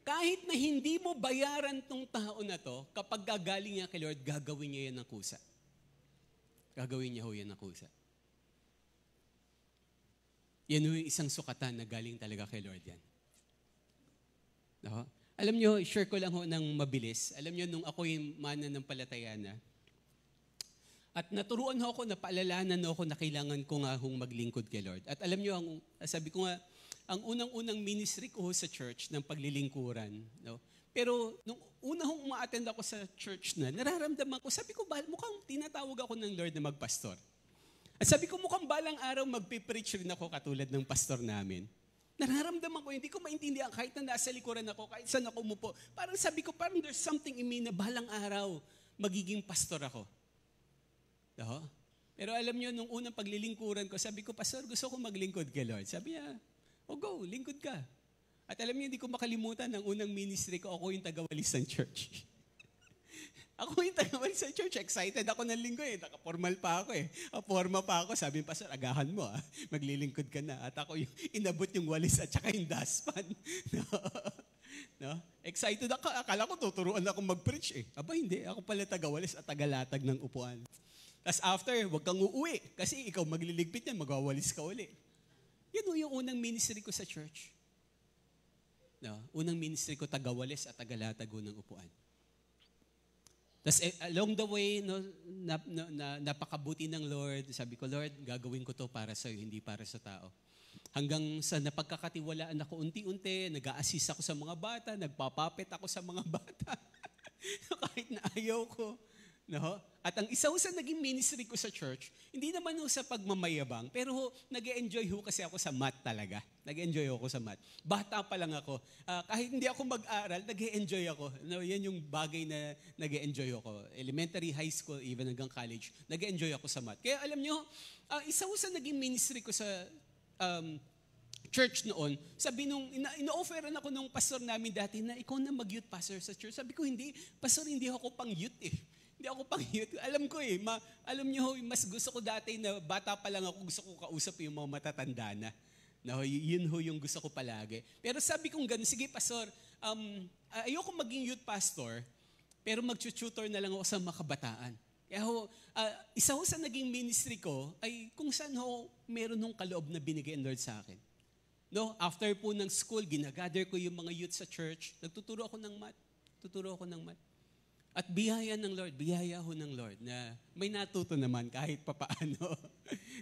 Kahit na hindi mo bayaran tong tao na to, kapag gagaling yan kay Lord, gagawin niya yan ng kusa. Gagawin niya ho yan ng kusa. Yan ho yung isang sukatan na galing talaga kay Lord yan. No? Alam nyo, share ko lang ho ng mabilis. Alam nyo, nung ako yung mananampalataya na, at naturuan ho ako, napaalalanan ho ako na kailangan ko nga hong maglingkod kay Lord. At alam nyo, sabi ko nga, ang unang-unang ministry ko sa church ng paglilingkuran. No? Pero nung una hong ma-attend ako sa church na, nararamdaman ko, sabi ko, mukhang tinatawag ako ng Lord na magpastor. At sabi ko, mukhang balang araw magpipreach rin ako katulad ng pastor namin. Nararamdaman ko, hindi ko maintindihan kahit na nasa likuran ako, kahit saan ako umupo. Parang sabi ko, parang there's something in me na balang araw magiging pastor ako. No? Pero alam nyo, nung unang paglilingkuran ko, sabi ko, Pastor, gusto ko maglingkod kay Lord. Sabi niya, go, lingkod ka. At alam niyo, hindi ko makalimutan, ng unang ministry ko, ako yung tagawalis ng church. Ako yung tagawalis ng church. Excited ako ng linggo eh. Naka-formal pa ako eh. Forma pa ako. Sabi ng Pastor, agahan mo maglilingkod ka na. At ako yung inabot yung walis at saka yung dustpan. No? Excited ako. Akala ko tuturuan ako mag-preach eh. Aba hindi, ako pala tagawalis at tagalatag ng upuan. Tapos after, huwag kang uuwi. Kasi ikaw magliligpit yan, magwawalis ka uli. Yan yung unang ministry ko sa church. No? Unang ministry ko, tagawalis at tagalatag ng upuan. Tapos along the way, no, napakabuti ng Lord. Sabi ko, Lord, gagawin ko to para sa'yo, hindi para sa tao. Hanggang sa napagkakatiwalaan ako unti-unti, nag-a-assist ako sa mga bata, nagpapapit ako sa mga bata. Kahit na ayaw ko. No? At ang isa sa naging ministry ko sa church, hindi naman ho sa pagmamayabang, pero nag-e-enjoy ho kasi ako sa math talaga. Nag-e-enjoy ako sa math. Bata pa lang ako. Kahit hindi ako mag-aral, nag-e-enjoy ako. No, yan yung bagay na nag-e-enjoy ako. Elementary, high school, even hanggang college, nag-e-enjoy ako sa math. Kaya alam nyo, isa ho sa naging ministry ko sa church noon, sabi nung, ina-offeran ako nung pastor namin dati na ikaw na mag-youth pastor sa church. Sabi ko, hindi, pastor, hindi ako pang youth eh. Hindi ako pang youth. Alam ko eh, alam niyo, mas gusto ko dati na bata pa lang ako, gusto ko kausap yung mga matatanda na. No, yun ho yung gusto ko palagi. Pero sabi kong ganun, sige pastor, ayoko maging youth pastor, pero mag-tutor na lang ako sa mga kabataan. Kaya ho, isa ho sa naging ministry ko ay kung saan ho meron hong kaloob na binigay ng Lord sa akin. No, after po ng school, ginagather ko yung mga youth sa church, nagtuturo ako ng math. At biyaya ng Lord, biyaya ho ng Lord na may natuto naman kahit papaano.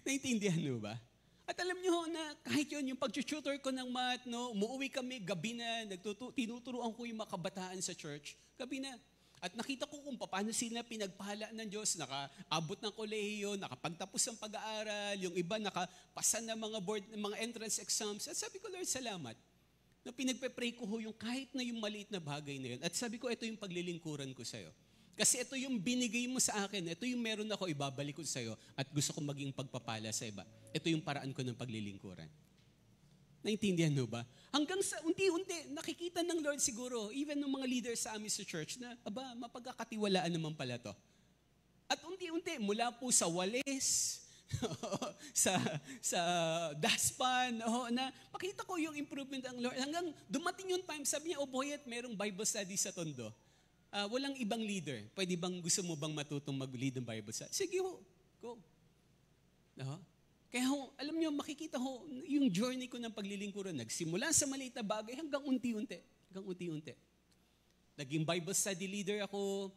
Naintindihan mo ba? At alam niyo ho na kahit yun, yung pag-tutor ko ng math, no, umuwi kami, gabi na, tinuturuan ko yung mga kabataan sa church, gabi na. At nakita ko kung paano sila pinagpahala ng Diyos, nakaabot ng kolehiyo, nakapagtapos ng pag-aaral, yung iba nakapasa ng mga board, mga entrance exams. At sabi ko, Lord, salamat. Na pinagpe-pray ko ho yung kahit na yung maliit na bagay na yun. At sabi ko, ito yung paglilingkuran ko sa'yo. Kasi ito yung binigay mo sa akin. Ito yung meron ako, ibabalik ko sa'yo. At gusto ko maging pagpapala sa iba. Ito yung paraan ko ng paglilingkuran. Naintindihan mo ba? Hanggang sa unti-unti, nakikita ng Lord siguro, even ng mga leaders sa amin sa church, na, mapagkakatiwalaan naman pala to. At unti-unti, mula po sa walis, sa daspan, na makita ko yung improvement ng Lord. Hanggang dumating yung time, sabi niya, Boyet, merong Bible study sa Tondo. Walang ibang leader. Pwede bang, gusto mo bang matutong mag-lead ng Bible study? Sige ho, go. Kaya ho, alam niyo, makikita ho, yung journey ko ng paglilingkuran, nagsimula sa maliit na bagay hanggang unti-unti. Naging Bible study leader ako.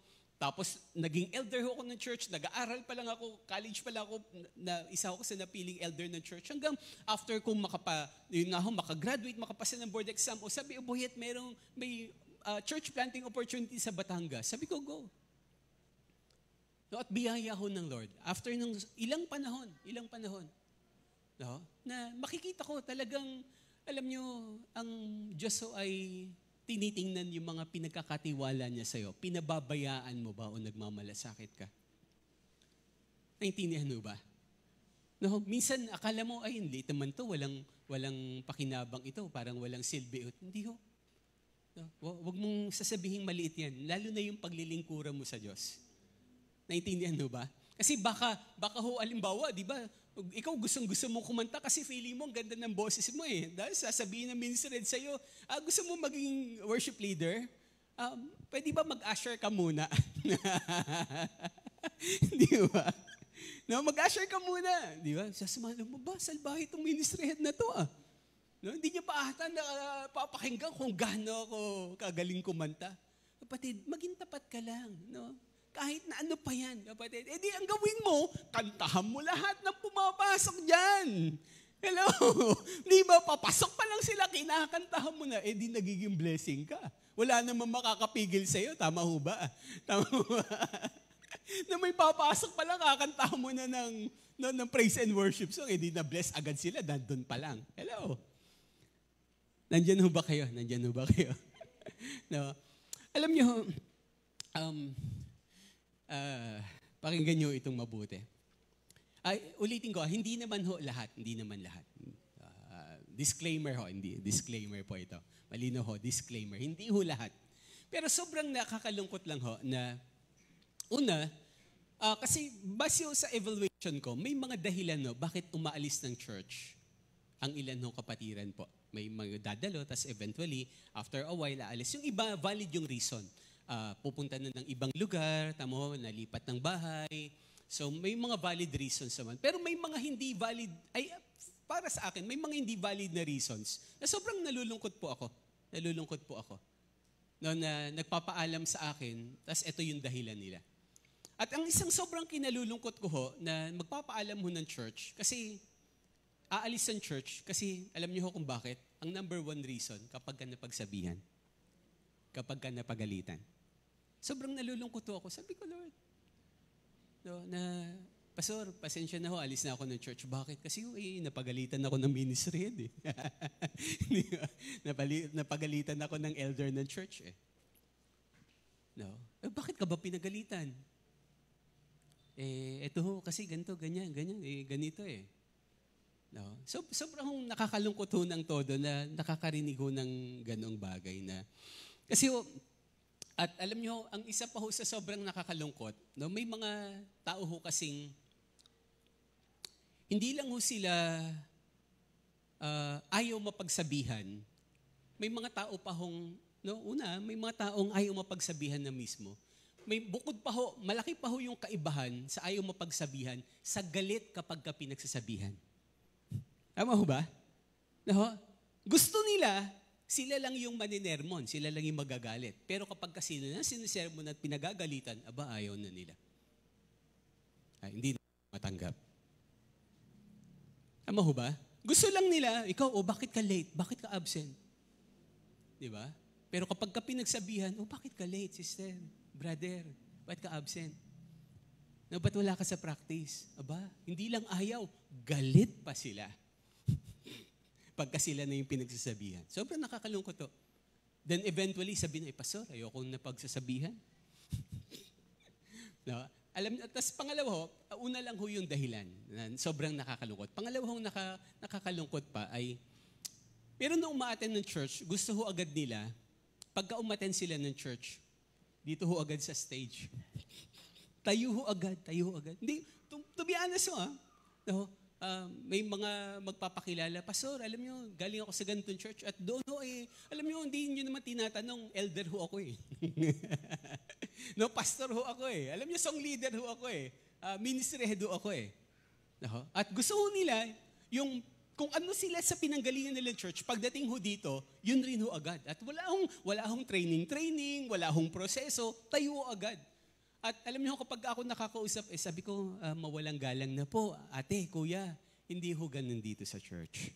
Tapos naging elder ho ako ng church, nag-aaral pa lang ako, college pa lang ako, na isa ako sa napiling elder ng church. Hanggang after kong makagraduate, makapasa ng board exam, o sabi, Boyet, may church planting opportunity sa Batangas. Sabi ko, go. No, at biyaya ho ng Lord. After ng ilang panahon, no, na makikita ko talagang, alam nyo, ang Diyos ho ay tinitingnan yung mga pinagkakatiwala niya sa'yo. Pinababayaan mo ba o nagmamalasakit ka? Naintindihan mo ba? No, minsan akala mo, ay, hindi naman to, walang pakinabang ito, parang walang silbi. Hindi ho. No, wag mong sasabihin maliit yan, lalo na yung paglilingkuran mo sa Diyos. Naintindihan mo ba? Kasi baka ho, alimbawa, di ba, ikaw gustong-gusto mo kumanta kasi feeling mo ang ganda ng boses mo eh. Dahil sasabihin ng ministry sa'yo, gusto mo maging worship leader? Pwede ba mag-usher ka muna? Di ba? No, mag-usher ka muna. Di ba? Sasamahan mo ba? Salbahe itong ministry head na to ah. No, hindi niya pa ata napapakinggan kung gaano ako kagaling kumanta. Kapatid, maging tapat ka lang. No? Kahit na ano pa yan, kapatid. Eh di, ang gawin mo, kantahan mo lahat ng pumapasok dyan. Hello? Di ba, papasok pa lang sila, kinakantahan mo na, eh di nagiging blessing ka. Wala namang makakapigil sa'yo, tama ho ba? Tama ho ba? Na may papasok pa lang, kakantahan mo na ng praise and worship song, eh di na-bless agad sila, nandun pa lang. Hello? Nandyan ho ba kayo? No? Alam nyo, pakinggan nyo itong mabuti. Ulitin ko, hindi naman lahat. Disclaimer po ito. Malino ho, disclaimer. Hindi ho lahat. Pero sobrang nakakalungkot lang ho na, una, kasi base sa evaluation ko, may mga dahilan no, bakit umaalis ng church ang ilan ho kapatiran po. May mga dadalo, tas eventually, after a while, aalis. Yung iba, valid yung reason. Pupunta na ng ibang lugar, nalipat ng bahay. So may mga valid reasons naman. Pero may mga hindi valid, para sa akin, may mga hindi valid na reasons na sobrang nalulungkot po ako. No, na nagpapaalam sa akin, tas ito yung dahilan nila. At ang isang sobrang kinalulungkot ko ho, na magpapaalam ho ng church, kasi aalis ng church, kasi alam niyo ho kung bakit? Ang number one reason, kapag ka napagsabihan. Kapag ka napagalitan. Sobrang nalulungkot ako. Sabi ko, Lord, no, na, Pastor, pasensya na ho, alis na ako ng church. Bakit? Kasi napagalitan ako ng ministry head eh. Napagalitan ako ng elder ng church eh. No? Bakit ka ba pinagalitan? Eto ho, kasi ganito, ganyan, ganito eh. No? So, sobrang nakakalungkot ho ng todo na nakakarinig ho ng ganong bagay na. Kasi ho, at alam nyo, ang isa pa ho sa sobrang nakakalungkot, no, may mga tao ho kasing, hindi lang ho sila ayaw mapagsabihan. May mga tao pa hong, may mga taong ayaw mapagsabihan na mismo. May bukod pa ho, malaki pa ho yung kaibahan sa ayaw mapagsabihan sa galit kapag ka pinagsasabihan. Tama ho ba? No? Gusto nila, sila lang yung maninermon, sila lang yung magagalit. Pero kapag kasi na sinisermon at pinagagalitan, ayaw na nila. Hindi na matanggap. Tama ho ba? Gusto lang nila, ikaw, bakit ka late? Bakit ka absent? Di ba? Pero kapag ka pinagsabihan, bakit ka late, sister? Brother, bakit ka absent? Ba't wala ka sa practice? Hindi lang ayaw, galit pa sila. Pagka sila na yung pinagsasabihan. Sobrang nakakalungkot to. Then eventually, sabi na, Pastor, ayokong napagsasabihan. No? Tapos pangalawa ho, una lang ho yung dahilan. Sobrang nakakalungkot. Pangalawa ho nakakalungkot pa ay, pero nung umaattend ng church, gusto ho agad nila, pagka umattend sila ng church, dito ho agad sa stage. Tayo ho agad. Hindi, to be honest ho, may mga magpapakilala, Pastor, alam nyo, galing ako sa ganitong church at doon ho alam nyo, hindi nyo naman tinatanong, elder ho ako eh. No, pastor ho ako eh. Alam nyo, song leader ho ako eh. Ministry head ho ako eh. No? At gusto ho nila, yung kung ano sila sa pinanggalingan nila church, pagdating ho dito, yun rin ho agad. At wala hong training, wala hong proseso, tayo ho agad. At alam niyo, kapag ako nakakausap, sabi ko, mawalang galang na po, ate, kuya, hindi ho ganun dito sa church.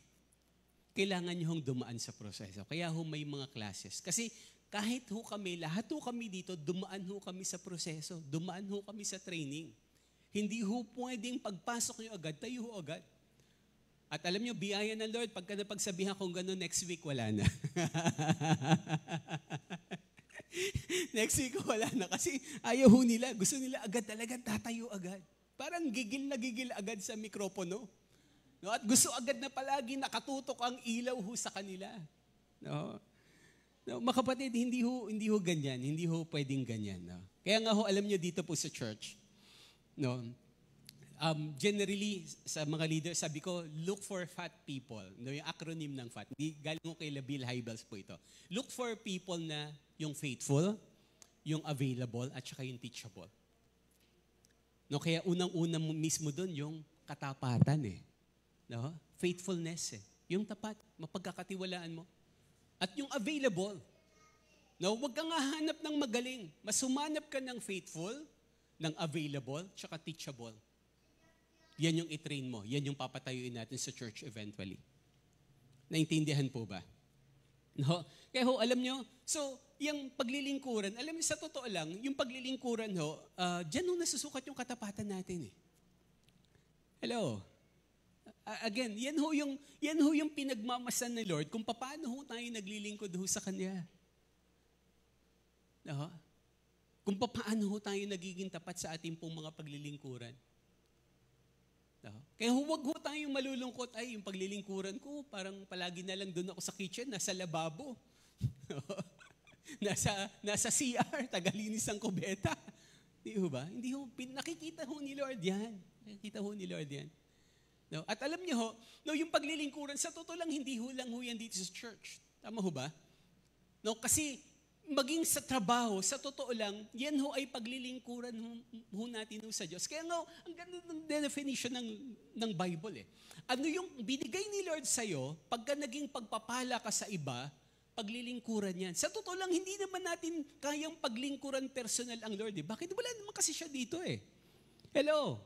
Kailangan niyo hong dumaan sa proseso. Kaya ho may mga classes. Kasi kahit ho kami, lahat ho kami dito, dumaan ho kami sa proseso. Dumaan ho kami sa training. Hindi ho pwedeng pagpasok niyo agad, tayo ho agad. At alam niyo, biyaya ng Lord, pagka napagsabihan kong gano'n, next week wala na. Next week wala na kasi ayaw ho nila. Gusto nila agad talaga, tatayo agad. Parang gigil na gigil agad sa mikropono. No? At gusto agad na palagi nakatutok ang ilaw ho sa kanila. No? No, mga kapatid, hindi ho ganyan. Hindi ho pwedeng ganyan. No? Kaya nga ho, alam niyo dito po sa church, no? Generally, sa mga leaders, sabi ko, look for fat people. No, yung acronym ng FAT. Galing ko kay Bill Hybels po ito. Look for people na yung faithful, yung available, at saka yung teachable. No, kaya unang-una mismo doon yung katapatan eh. No? Faithfulness eh. Yung tapat, mapagkakatiwalaan mo. At yung available. No, huwag kang hahanap ng magaling. Mas humanap ka ng faithful, ng available, tsaka teachable. Yan yung i-train mo. Yan yung papatayuin natin sa church eventually. Naintindihan po ba? No? Kaya ho, alam nyo, so, yung paglilingkuran, alam nyo, sa totoo lang, yung paglilingkuran ho, dyan ho nasusukat yung katapatan natin eh. Hello? Again, yan ho yung pinagmamasan ni Lord kung paano ho tayo naglilingkod ho sa Kanya. No? Kung paano ho tayo nagiging tapat sa ating pong mga paglilingkuran. No? Kaya huwag ho tayong malulungkot, ay yung paglilingkuran ko, parang palagi na lang doon ako sa kitchen, nasa lababo. nasa CR, tagalinis ang kubeta. Hindi ho ba? Hindi ho, nakikita ho ni Lord yan. Nakikita ho ni Lord yan. No? At alam niyo ho, no, yung paglilingkuran, sa totoo lang, hindi ho lang ho yan dito sa church. Tama ho ba? No, kasi maging sa trabaho, sa totoo lang, yan ho ay paglilingkuran ho natin ho sa Diyos. Kaya nga, ang ganda ng definition ng Bible eh. Ano yung binigay ni Lord sa'yo, pagka naging pagpapala ka sa iba, paglilingkuran yan. Sa totoo lang, hindi naman natin kayang paglingkuran personal ang Lord eh. Bakit? Wala naman kasi siya dito eh. Hello?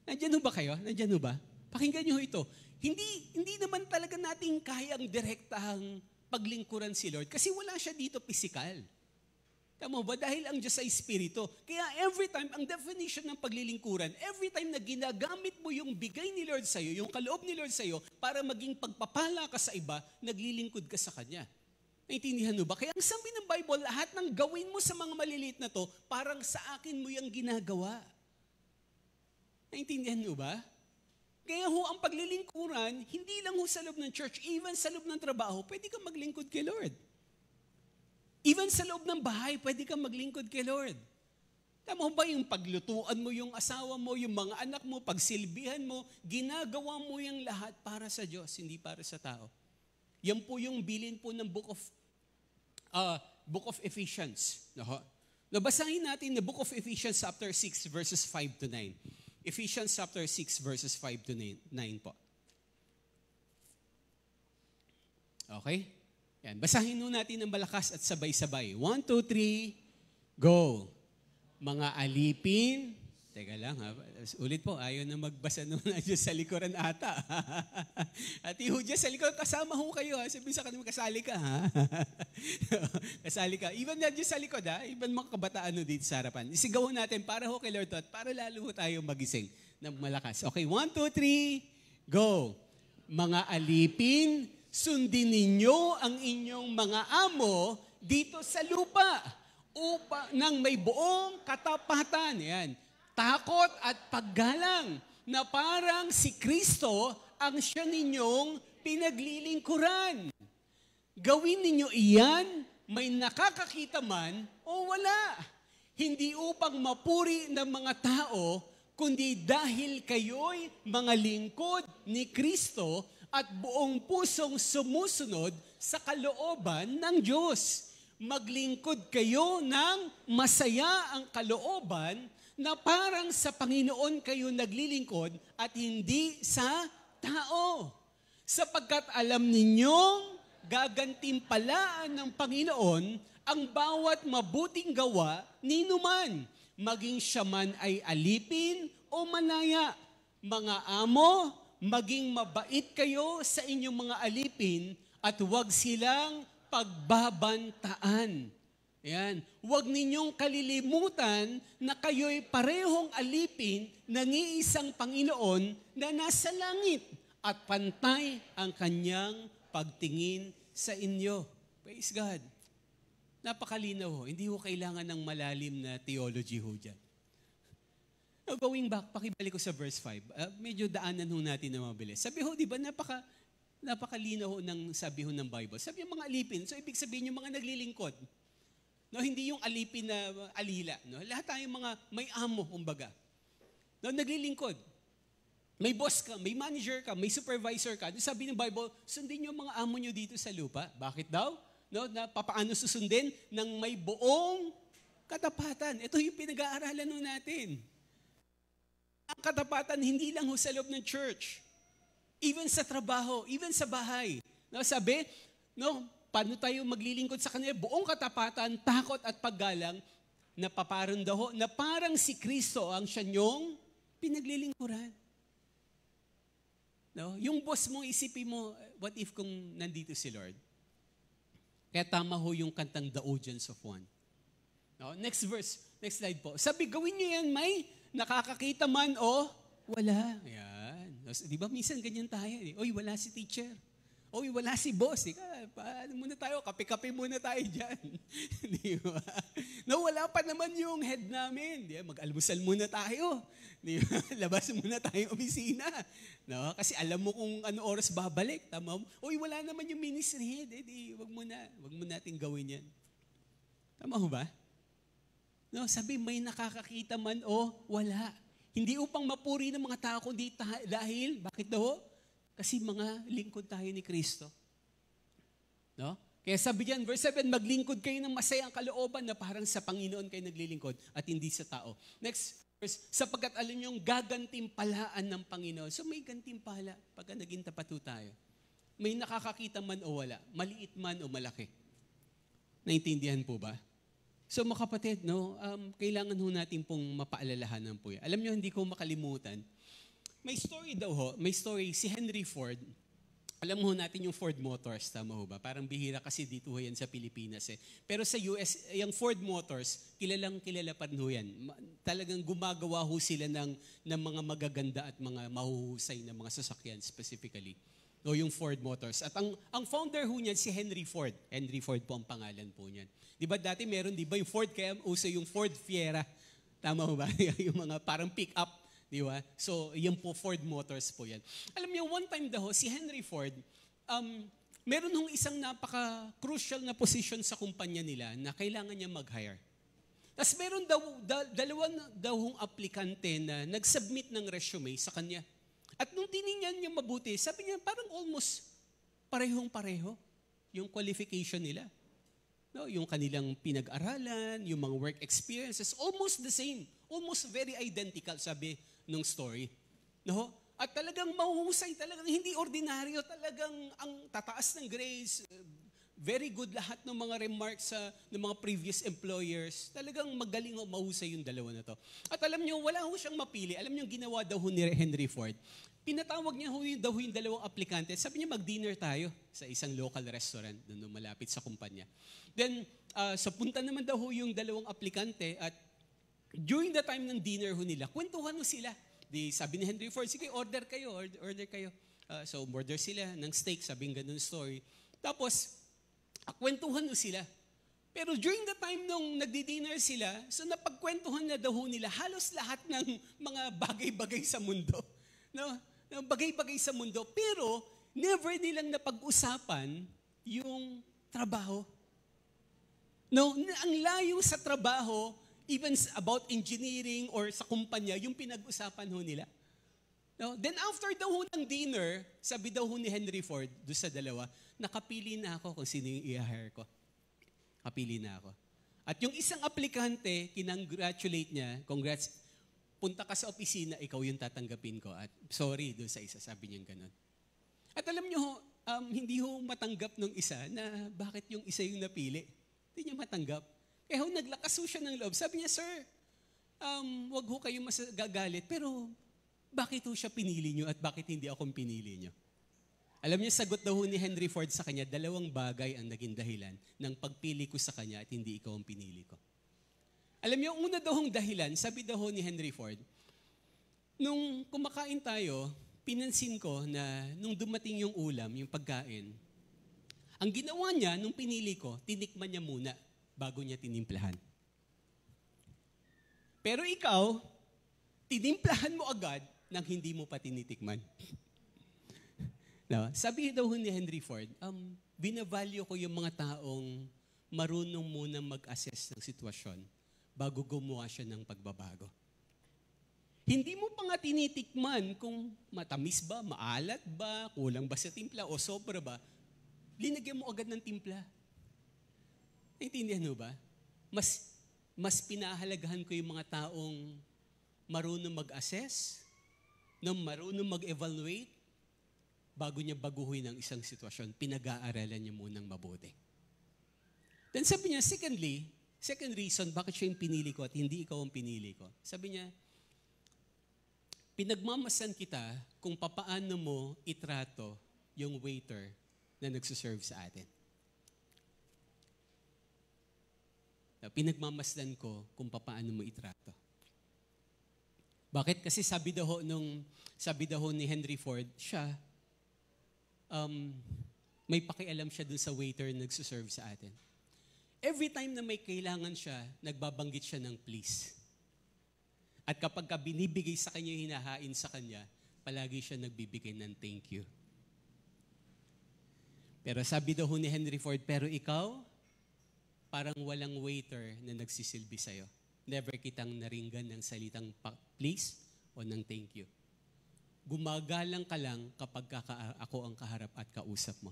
Nandyan ho ba kayo? Nandyan ho ba? Pakinggan nyo ito. Hindi naman talaga natin kayang direktahang paglingkuran si Lord kasi wala siya dito physical. Tama ba? Dahil ang Diyos ay Espiritu. Kaya every time, ang definition ng paglilingkuran, every time na ginagamit mo yung bigay ni Lord sa'yo, yung kaloob ni Lord sa'yo, para maging pagpapala ka sa iba, naglilingkod ka sa Kanya. Naintindihan mo ba? Kaya ang sabi ng Bible, lahat ng gawin mo sa mga maliliit na to, parang sa akin mo yung ginagawa. Naintindihan mo ba? Kaya ho, ang paglilingkuran, hindi lang ho sa loob ng church, even sa loob ng trabaho, pwede kang maglingkod kay Lord. Even sa loob ng bahay, pwede kang maglingkod kay Lord. Tama ba yung paglutuan mo yung asawa mo, yung mga anak mo, pagsilbihan mo, ginagawa mo yung lahat para sa Diyos, hindi para sa tao. Yan po yung bilin po ng Book of Ephesians. Nabasahin natin the Book of Ephesians chapter 6 verses 5 to 9. Ephesians chapter 6 verses 5 to 9 po. Okay? Yan. Basahin nun natin ng malakas at sabay-sabay. 1, 2, 3, go! Mga alipin. Teka lang ha. Ulit po, ayaw na magbasa nun na dyan sa likuran ata. At iho dyan sa likuran, kasama ho kayo ha. Sabihin sa kanila, kasali ka ha. Kasali ka. Even na dyan sa likod ha. Even mga kabataan no dito sa harapan. Isigaw natin para ho kay Lord at para lalo ho tayo magising ng malakas. Okay, 1, 2, 3, go! Mga alipin, sundin ninyo ang inyong mga amo dito sa lupa nang may buong katapatan. Yan. Takot at paggalang na parang si Kristo ang siya ninyong pinaglilingkuran. Gawin ninyo iyan, may nakakakita man o wala. Hindi upang mapuri ng mga tao, kundi dahil kayo'y mga lingkod ni Kristo at buong pusong sumusunod sa kalooban ng Diyos. Maglingkod kayo ng masaya ang kalooban na parang sa Panginoon kayo naglilingkod at hindi sa tao. Sapagkat alam ninyong gagantimpalaan ng Panginoon ang bawat mabuting gawa ninuman, maging siya man ay alipin o manaya. Mga amo, maging mabait kayo sa inyong mga alipin at huwag silang pagbabantaan. Yan. Huwag ninyong kalilimutan na kayo'y parehong alipin ng iisang Panginoon na nasa langit at pantay ang kanyang pagtingin sa inyo. Praise God. Napakalinaw ho. Hindi ho kailangan ng malalim na theology ho dyan. Now, going back, pakibalik ko sa verse 5. Medyo daanan ho natin na mabilis. Sabi ho, di ba, napakalinaw ho ng sabi ho ng Bible. Sabi yung mga alipin, so ibig sabihin yung mga naglilingkod. No, hindi yung alipin na alila. No? Lahat tayong mga may amo, kumbaga. No, naglilingkod. May boss ka, may manager ka, may supervisor ka. Sabi ng Bible, sundin yung mga amo nyo dito sa lupa. Bakit daw? No, na papaano susundin ng may buong katapatan. Ito yung pinag-aaralan nun natin. Ang katapatan, hindi lang ho sa loob ng church. Even sa trabaho, even sa bahay. No, sabi, no, paano tayo maglilingkod sa kanila? Buong katapatan, takot at paggalang na paparon daw na parang si Kristo ang siya niyong pinaglilingkuran. No? Yung boss mo, isipin mo, what if kung nandito si Lord? Kaya tama ho yung kantang The Audience of One. No? Next verse, next slide po. Sabi, gawin niyo yan, may nakakakita man o wala. Ayan. Di ba minsan ganyan tayo? Oy, wala si teacher. Oy, wala si boss. Paano muna tayo? Kape-kape muna tayo dyan. Di ba? No, wala pa naman yung head namin. Di ba? Mag-almusal muna tayo. Di ba? Labas muna tayo opisina. No? Kasi alam mo kung ano oras babalik. Tama mo? Oy, wala naman yung ministry head. Wag mo natin gawin yan. Tama ho ba? No, sabi, may nakakakita man o wala. Hindi upang mapuri ng mga tao, kundi dahil, bakit daw? Kasi mga lingkod tayo ni Kristo. No? Kaya sabi diyan, verse 7, maglingkod kayo ng masayang kalooban na parang sa Panginoon kayo naglilingkod at hindi sa tao. Next verse, sapagkat alam niyong gagantimpalaan ng Panginoon. So may gantimpala pagka naging tapat tayo. May nakakakita man o wala, maliit man o malaki. Naintindihan po ba? So mga kapatid, no, kailangan ho natin pong mapaalalahanan po yan. Alam niyo, hindi ko makalimutan. May story daw ho, si Henry Ford. Alam mo natin yung Ford Motors, tama ho ba? Parang bihira kasi dito ho yan sa Pilipinas eh. Pero sa US, yung Ford Motors, kilala pa rin ho yan. Talagang gumagawa ho sila ng mga magaganda at mga mahuhusay na mga sasakyan specifically. No, yung Ford Motors. At ang founder ho niyan si Henry Ford. Henry Ford po ang pangalan po niyan. Di ba dati meron, di ba yung Ford, kaya uso yung Ford Fiera. Tama ho ba? Yung mga parang pick-up. Di ba? So, yan po, Ford Motors po yan. Alam niyo, one time daw, si Henry Ford, meron hong isang napaka-crucial na position sa kumpanya nila na kailangan niya mag-hire. Tapos meron daw, dalawa daw hong aplikante na nag-submit ng resume sa kanya. At nung tinignan niya mabuti, sabi niya, parang almost parehong-pareho yung qualification nila. No, yung kanilang pinag-aralan, yung mga work experiences, almost the same. Almost very identical, sabi nung story. No? At talagang mahuhusay, talagang hindi ordinaryo, talagang ang tataas ng grades, very good lahat ng mga remarks ng mga previous employers. Talagang magaling o mahusay yung dalawa na to. At alam nyo, wala ho siyang mapili. Alam nyo, ginawa daw ni Henry Ford. Pinatawag niya daw yung dalawang aplikante. Sabi niya, mag-dinner tayo sa isang local restaurant doon malapit sa kumpanya. Then, sa punta naman daw yung dalawang aplikante at during the time ng dinner nila, kwentuhan sila. Sabi ni Henry Ford, sige, order kayo. So, order sila ng steak, sabing ganun story. Tapos, kwentuhan sila. Pero during the time nung nagdi-dinner sila, so napagkwentuhan na daw nila halos lahat ng mga bagay-bagay sa mundo. No? Bagay-bagay sa mundo. Pero, never nilang napag-usapan yung trabaho. No, ang layo sa trabaho, even about engineering or sa kumpanya, yung pinag-usapan nila. No? Then after daw ng dinner, sabi daw ni Henry Ford, doon sa dalawa, nakapili na ako kung sino yung i-hire ko. Kapili na ako. At yung isang aplikante, kinongratulate niya, congrats, punta ka sa opisina, ikaw yung tatanggapin ko. At sorry doon sa isa, sabi niya ganun. At alam niyo, hindi ho matanggap ng isa na bakit yung isa yung napili. Hindi niya matanggap. Kaya naglakas ho siya ng loob. Sabi niya, sir, wag ho kayong gagalit, pero bakit ho siya pinili nyo at bakit hindi akong pinili nyo? Alam niyo, sagot daw ho ni Henry Ford sa kanya, 2 bagay ang naging dahilan ng pagpili ko sa kanya at hindi ikaw ang pinili ko. Alam niyo, una daw hong dahilan, sabi daw ho ni Henry Ford, nung kumakain tayo, pinansin ko na nung dumating yung ulam, yung pagkain, ang ginawa niya nung pinili ko, tinikman niya muna bago niya tinimplahan. Pero ikaw, tinimplahan mo agad nang hindi mo pa tinitikman. No? Sabi daw ni Henry Ford, binavalue ko yung mga taong marunong munang mag-assess ng sitwasyon bago gumawa siya ng pagbabago. Hindi mo pa nga tinitikman kung matamis ba, maalat ba, kulang ba sa timpla o sobra ba, linagyan mo agad ng timpla. Naintindihan mo ba? Mas pinahalagahan ko yung mga taong marunong mag-assess, marunong mag-evaluate, bago niya baguhin ang isang sitwasyon, pinag-aaralan niya munang mabuti. Then sabi niya, second reason, bakit siya yung pinili ko at hindi ikaw ang pinili ko. Sabi niya, pinagmamasan kita kung papaano mo itrato yung waiter na nagsuserve sa atin. Pinagmamasdan ko kung papaano mo itrato. Bakit? Kasi sabi daw ni Henry Ford, siya, may pakialam siya dun sa waiter na nagsuserve sa atin. Every time na may kailangan siya, nagbabanggit siya ng please. At kapag binibigay sa kanya, hinahain sa kanya, palagi siya nagbibigay ng thank you. Pero sabi daw ni Henry Ford, pero ikaw, parang walang waiter na nagsisilbi sa'yo. Never kitang naringgan ng salitang please o ng thank you. Gumagalang ka lang kapag ako ang kaharap at kausap mo.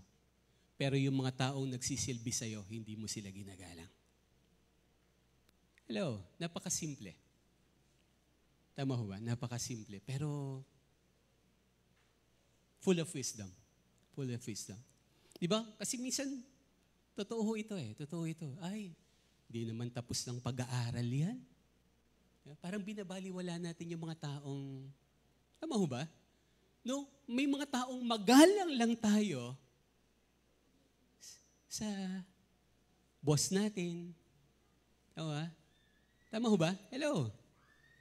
Pero yung mga taong nagsisilbi sa'yo, hindi mo sila ginagalang. Hello, napakasimple. Tama ho ba? Napakasimple. Pero full of wisdom. Full of wisdom. Diba? Kasi minsan, totoo ito. Totoo ito. Ay, hindi naman tapos ng pag-aaral yan. Parang binabaliwala natin yung mga taong, tama ho ba? No, may mga taong magalang lang tayo sa boss natin. Tama ho ba? Hello.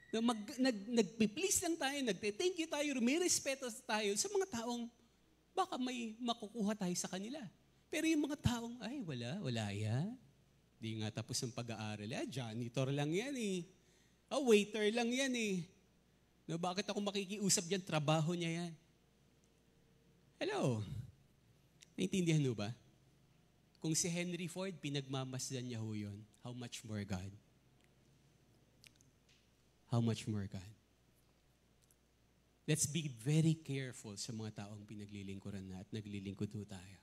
No, nagpi-please lang tayo, nagte-thank you tayo, may respeto tayo sa mga taong baka may makukuha tayo sa kanila. Pero yung mga taong, ay wala yan. Di nga tapos ng pag-aaral. Janitor lang yan eh. Waiter lang yan eh. No, bakit ako makikiusap dyan? Trabaho niya yan. Hello? Naintindihan mo ba? Kung si Henry Ford, pinagmamasdan niya ho yun, how much more God? How much more God? Let's be very careful sa mga taong pinaglilingkuran na at naglilingkod ho tayo.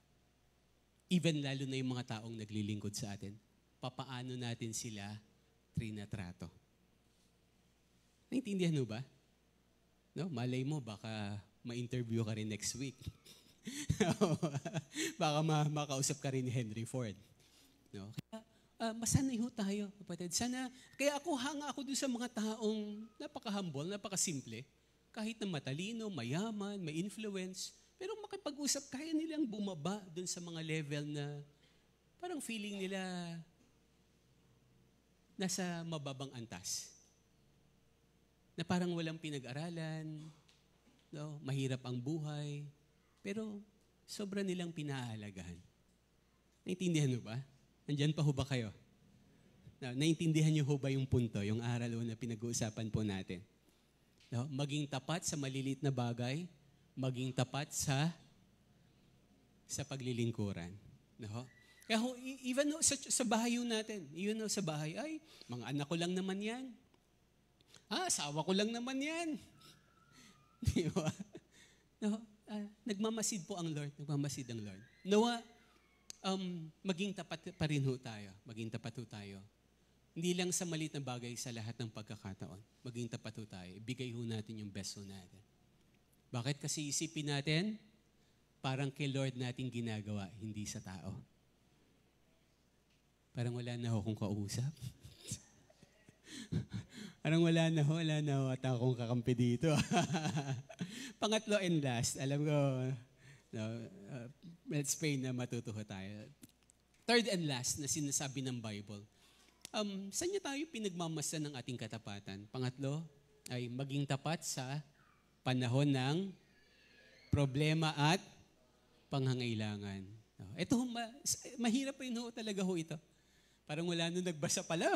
Even lalo na yung mga taong naglilingkod sa atin, papaano natin sila trinatrato? Naintindihan mo ba? No, malay mo, baka ma-interview ka rin next week. Baka makausap ka rin ni Henry Ford. No? Kaya, masanay ho tayo, kapatid. Kaya hanga ako dun sa mga taong napaka-humble, napaka-simple. Kahit na matalino, mayaman, may influence, pero makipag-usap, kaya nilang bumaba dun sa mga level na parang feeling nila nasa mababang antas. Na parang walang pinag-aralan, no? Mahirap ang buhay, pero sobra nilang pinahalagahan. Naintindihan mo ba? Nandyan pa ho ba kayo? No, naintindihan niyo ho ba yung punto, yung aral na pinag-uusapan po natin? No? Maging tapat sa maliliit na bagay, maging tapat sa paglilingkuran. No? Kaya even sa bahay natin, even sa bahay, ay, mga anak ko lang naman yan. Asawa ko lang naman yan. Di ba? No, nagmamasid po ang Lord. Nagmamasid ang Lord. Nawa, maging tapat pa rin ho tayo. Maging tapat ho tayo. Hindi lang sa maliit na bagay sa lahat ng pagkakataon. Maging tapat ho tayo. Ibigay ho natin yung best ho natin. Bakit? Kasi isipin natin, parang kay Lord natin ginagawa, hindi sa tao. Parang wala na ho kung kausap. Parang wala na ho at akong kakampi dito. Pangatlo and last, alam ko, no, let's pray na matutuho tayo. Third and last na sinasabi ng Bible. Saan niya tayo pinagmamasan ng ating katapatan? Pangatlo ay maging tapat sa panahon ng problema at pangangailangan. Ito, mahirap rin ho talaga ho ito. Parang wala nung nagbasa pala.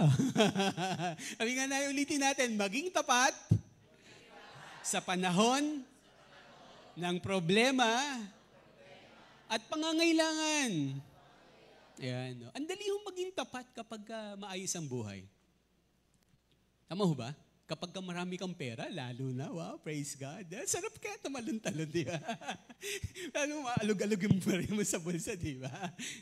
Sabi nga na, ulitin natin, maging tapat sa panahon ng problema at pangangailangan. Ayan. No? Ang dali hong maging tapat kapag maayos ang buhay. Tama ho ba? Kapag marami kang pera, lalo na, wow, praise God. Sarap kaya tumalon-talon, di ba? Lalo maalog-alog yung pera mo sa bulsa, di ba?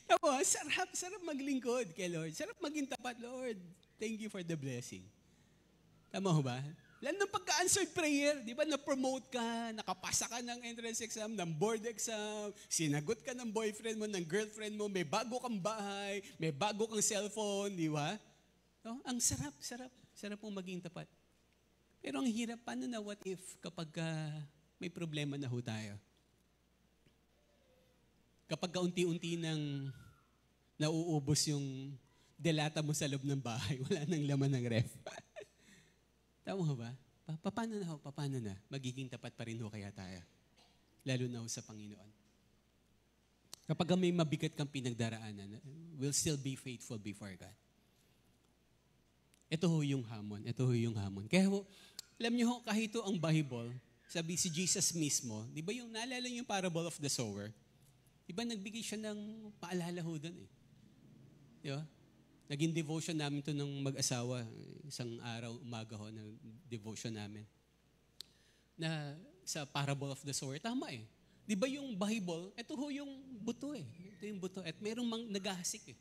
Tama, sarap maglingkod kay Lord. Sarap maging tapat, Lord. Thank you for the blessing. Tama ho ba? Lalo na pagka-answered prayer, di ba, na-promote ka, nakapasa ka ng entrance exam, ng board exam, sinagot ka ng boyfriend mo, ng girlfriend mo, may bago kang bahay, may bago kang cellphone, di ba? No? Ang sarap pong maging tapat. Pero ang hirap, paano na what if kapag may problema na ho tayo? Kapag kaunti-unti nang nauubos yung delata mo sa loob ng bahay, wala nang laman ng ref. Tama ho ba? Paano na? Magiging tapat pa rin ho kaya tayo. Lalo na ho sa Panginoon. Kapag may mabigat kang pinagdaraanan, we'll still be faithful before God. Ito ho yung hamon. Kaya ho, alam niyo ho, kahit ito ang Bible, sabi si Jesus mismo, di ba yung naalala niyo yung parable of the sower? Di ba nagbigay siya ng paalala ho doon eh. Di ba? Naging devotion namin to ng mag-asawa, isang araw, umaga ho, na devotion namin. Na sa parable of the sower, tama eh. Di ba yung Bible, ito ho yung buto eh. Ito yung buto. At merong naghahasik eh.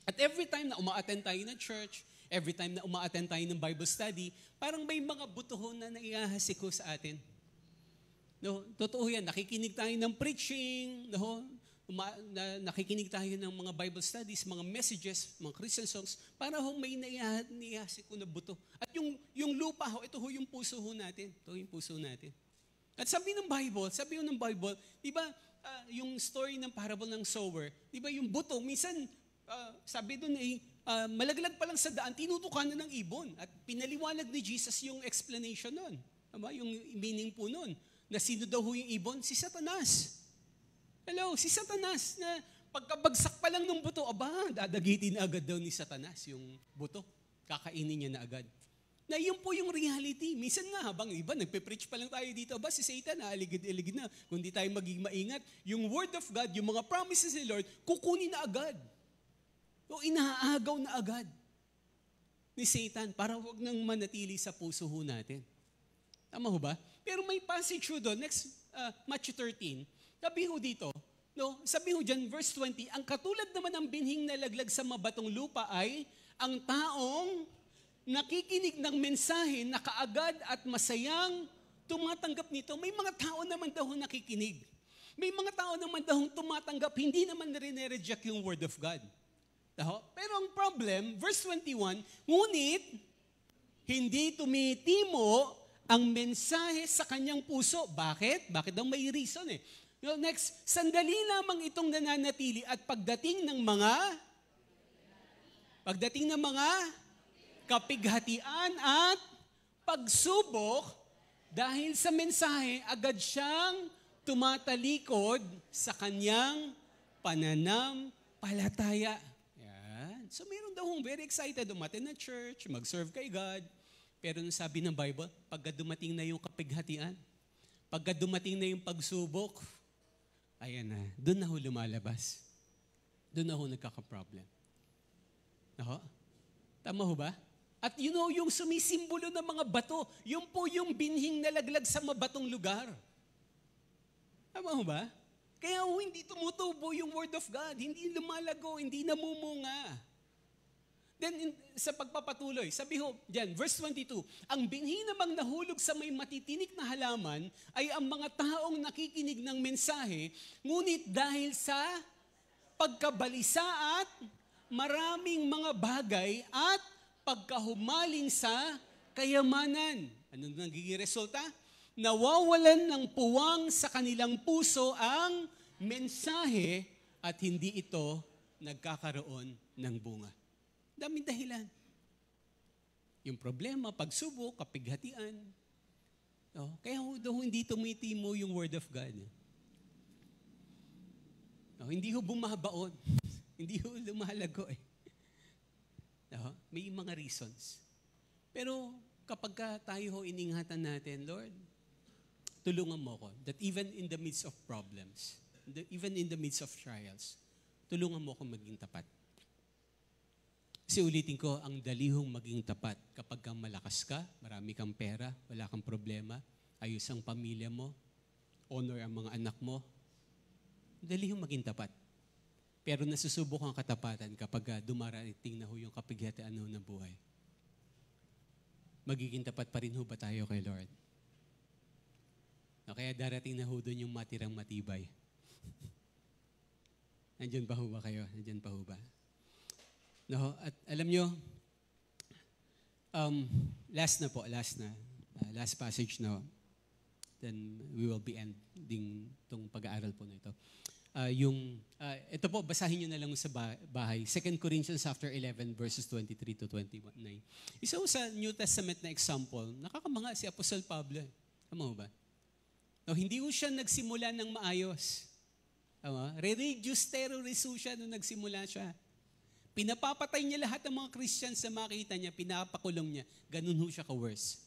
At every time na uma-attend tayo ng church, every time na uma-attend tayo ng Bible study, parang may mga butohon na naihahasik ko sa atin. No, totoo yan. Nakikinig tayo ng preaching, no? Nakikinig tayo ng mga Bible studies, mga messages, mga Christian songs, para ho may naihahasik ko na buto. At yung lupa ho, ito ho yung puso ho natin. Ito yung puso natin. At sabi ng Bible, di ba, yung story ng parable ng sower, di ba yung buto, minsan, sabi doon malaglag pa lang sa daan, tinutukan na ng ibon. At pinaliwanag ni Jesus yung explanation nun. Yung meaning po nun. Na sino daw ho yung ibon? Si Satanas. Hello, si Satanas na pagkabagsak pa lang ng buto, dadagitin na agad daw ni Satanas yung buto. Kakainin niya na agad. Na yun po yung reality. Minsan nga habang iba, nagpe-preach pa lang tayo dito, si Satan aligid-aligid na. Kung di tayo maging maingat, yung word of God, yung mga promises ni Lord, kukunin na agad. O inaagaw na agad ni Satan para huwag nang manatili sa puso ho natin. Tama ho ba? Pero may passage ho doon, next Matthew 13, sabi ho dito, no, sabi ho dyan, verse 20, ang katulad naman ng binhing nalaglag sa mabatong lupa ay ang taong nakikinig ng mensahe na kaagad at masayang tumatanggap nito. May mga tao naman daw nakikinig. May mga tao naman daw tumatanggap, hindi naman rin-reject yung word of God. Pero ang problem, verse 21, ngunit hindi tumitimo ang mensahe sa kanyang puso. Bakit? Bakit daw may reason eh. Next, sandali lamang itong nananatili at pagdating ng mga kapighatian at pagsubok, dahil sa mensahe, agad siyang tumatalikod sa kanyang pananampalataya. So mayroon daw very excited umattend na church, mag-serve kay God. Pero nung sabi ng Bible, pagka dumating na yung kapighatian, pagka dumating na yung pagsubok, ayan na, doon na ho lumalabas. Doon na ho nagkaka-problem. Tama ho ba? At yung sumisimbolo ng mga bato, yun po yung binhing nalaglag sa mabatong lugar. Tama ho ba? Kaya hindi tumutubo yung word of God, hindi lumalago, hindi namumunga. Then, sa pagpapatuloy, sabi ho, dyan, verse 22, ang binhi namang nahulog sa may matitinik na halaman ay ang mga taong nakikinig ng mensahe, ngunit dahil sa pagkabalisa at maraming mga bagay at pagkahumaling sa kayamanan. Anong nagiging resulta? Nawawalan ng puwang sa kanilang puso ang mensahe at hindi ito nagkakaroon ng bunga. Daming dahilan. Yung problema, pagsubok, kapighatian. No? Kaya hindi tumitimo yung Word of God. No? Hindi ho bumabaon. Hindi ho lumalago eh. No? May mga reasons. Pero kapag tayo ho iningatan natin, Lord, tulungan mo ko that even in the midst of problems, even in the midst of trials, tulungan mo ko maging tapat. Kasi ulitin ko, ang dalihong maging tapat kapag kang malakas ka, marami kang pera, wala kang problema, ayos ang pamilya mo, honor ang mga anak mo, dalihong maging tapat. Pero nasusubok ang katapatan kapag dumarating na ho yung kapighatian ng buhay. Magiging tapat pa rin ho ba tayo kay Lord? No, kaya darating na ho doon yung matirang matibay. Nandiyan pa ho ba kayo? Nandiyan pa ho ba? No, at alam nyo, last passage na, then we will be ending itong pag-aaral po na ito. Ito po, basahin nyo na lang sa bahay. 2 Corinthians chapter 11, verses 23 to 29. Isa sa New Testament na example, nakakamanga si Apostle Pablo. Tama ba? No, hindi ho siya nagsimula ng maayos. Religious terrorist ho siya nung nagsimula siya. Pinapapatay niya lahat ng mga Christians na makita niya, pinapakulong niya. Ganun ho siya ka-worse.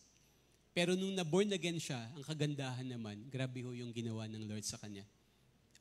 Pero nung na-born again siya, ang kagandahan naman, grabe ho yung ginawa ng Lord sa kanya.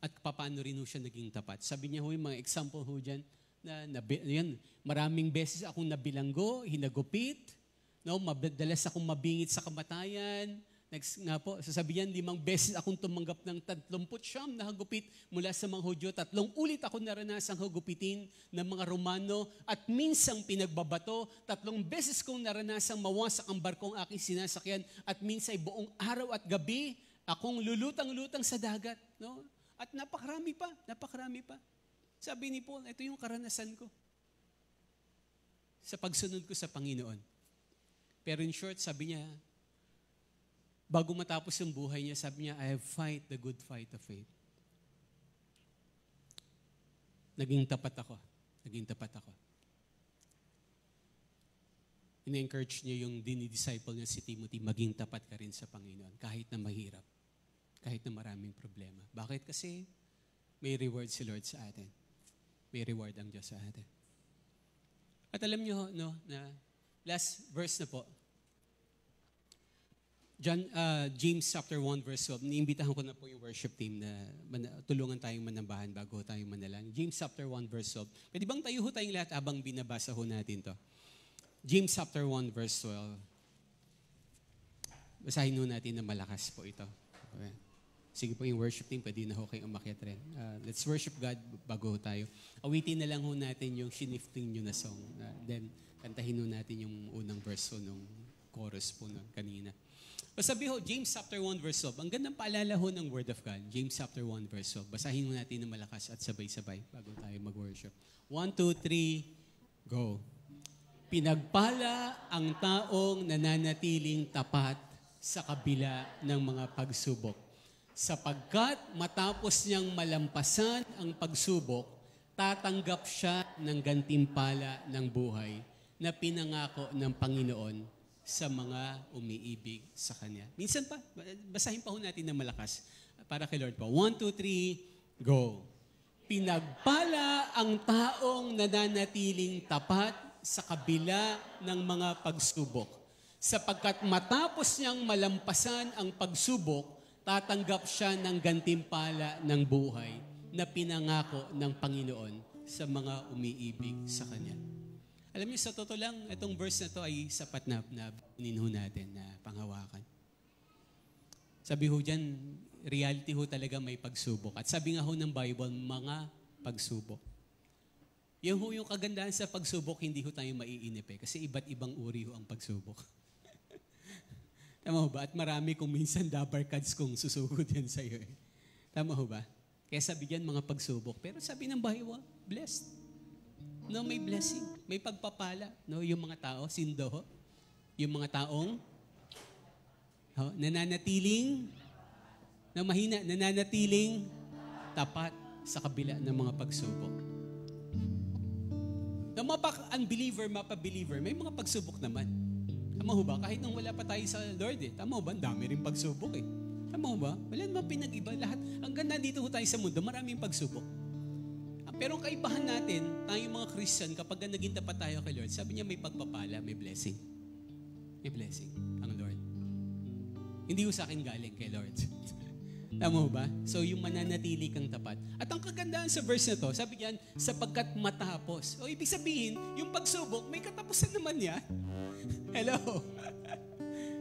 At paano rin ho siya naging tapat. Sabi niya ho yung mga example ho dyan, yan, maraming beses akong nabilanggo, hinagupit, no, madalas akong mabingit sa kamatayan. Next nga po, sasabihan, 5 beses akong tumanggap ng 39 na hagupit mula sa mga Hudyo. 3 ulit ako naranasang hagupitin ng mga Romano at minsang pinagbabato. 3 beses kong naranasang mawasak ang barkong aking sinasakyan at minsay buong araw at gabi akong lulutang-lutang sa dagat. No? At napakarami pa. Sabi ni Paul, ito yung karanasan ko sa pagsunod ko sa Panginoon. Pero in short, sabi niya, bago matapos yung buhay niya, sabi niya, I have fight the good fight of faith. Naging tapat ako. Ina-encourage niya yung dinidisciple niya si Timothy, maging tapat ka rin sa Panginoon, kahit na mahirap, kahit na maraming problema. Bakit? Kasi may reward si Lord sa atin. May reward ang Diyos sa atin. At alam niyo, no, na last verse na po, James chapter 1 verse 12. Niimbitahan ko na po yung worship team na tulungan tayong manambahan bago tayong manalangin. James chapter 1 verse 12. Pwede bang tayo ho tayong lahat habang binabasa ho natin to? James chapter 1 verse 12. Basahin ho natin na malakas po ito. Okay. Sige po yung worship team, pwede na ho kayong umakyat rin. Let's worship God bago ho tayo. Awitin na lang ho natin yung sinifting nyo na song. Then kantahin ho natin yung unang verse ho nung chorus po nun kanina. Sabi ho, James chapter 1 verse 12. Ang gandang paalala ho ng Word of God. James chapter 1 verse 12. Basahin mo natin ng malakas at sabay-sabay bago tayo mag-worship. 1, 2, 3, go. Pinagpala ang taong nananatiling tapat sa kabila ng mga pagsubok. Sapagkat matapos niyang malampasan ang pagsubok, tatanggap siya ng gantimpala ng buhay na pinangako ng Panginoon sa mga umiibig sa Kanya. Minsan pa, basahin pa ho natin ng malakas para kay Lord po. 1, 2, 3, go. Pinagpala ang taong nananatiling tapat sa kabila ng mga pagsubok. Sapagkat matapos niyang malampasan ang pagsubok, tatanggap siya ng gantimpala ng buhay na pinangako ng Panginoon sa mga umiibig sa Kanya. Alam niyo, sa totoo lang, itong verse na to ay sapat na bunin ho natin na panghawakan. Sabi ho dyan, reality ho talaga may pagsubok. At sabi nga ho ng Bible, mga pagsubok. Yung ho yung kagandahan sa pagsubok, hindi ho tayo maiinip eh. Kasi iba't ibang uri ho ang pagsubok. Tama ho ba? At marami kung minsan dabarkads kung susugod yan sa'yo eh. Tama ho ba? Kaya sabi dyan, mga pagsubok. Pero sabi ng Bible, blessed. No, may blessing, may pagpapala. No, yung mga tao, sindo ho. Yung mga taong nananatiling na mahina, nananatiling tapat sa kabila ng mga pagsubok. Na mapa-unbeliever, mapa-believer, may mga pagsubok naman. Tama ho ba? Kahit nung wala pa tayo sa Lord Tama ho ba? Ang dami rin pagsubok Tama ho ba? Wala naman pinag-iba. Lahat. Hanggang nandito ho tayo sa mundo, maraming pagsubok. Pero ang kaibahan natin, tayong mga Christian, kapag naging tapat tayo kay Lord, sabi niya may pagpapala, may blessing. May blessing ang Lord. Hindi ho sa akin galing kay Lord. Tama ho ba? So yung mananatili kang tapat. At ang kagandahan sa verse na to, sabi niyan, sapagkat matapos. O ibig sabihin, yung pagsubok, may katapusan naman yan. Hello?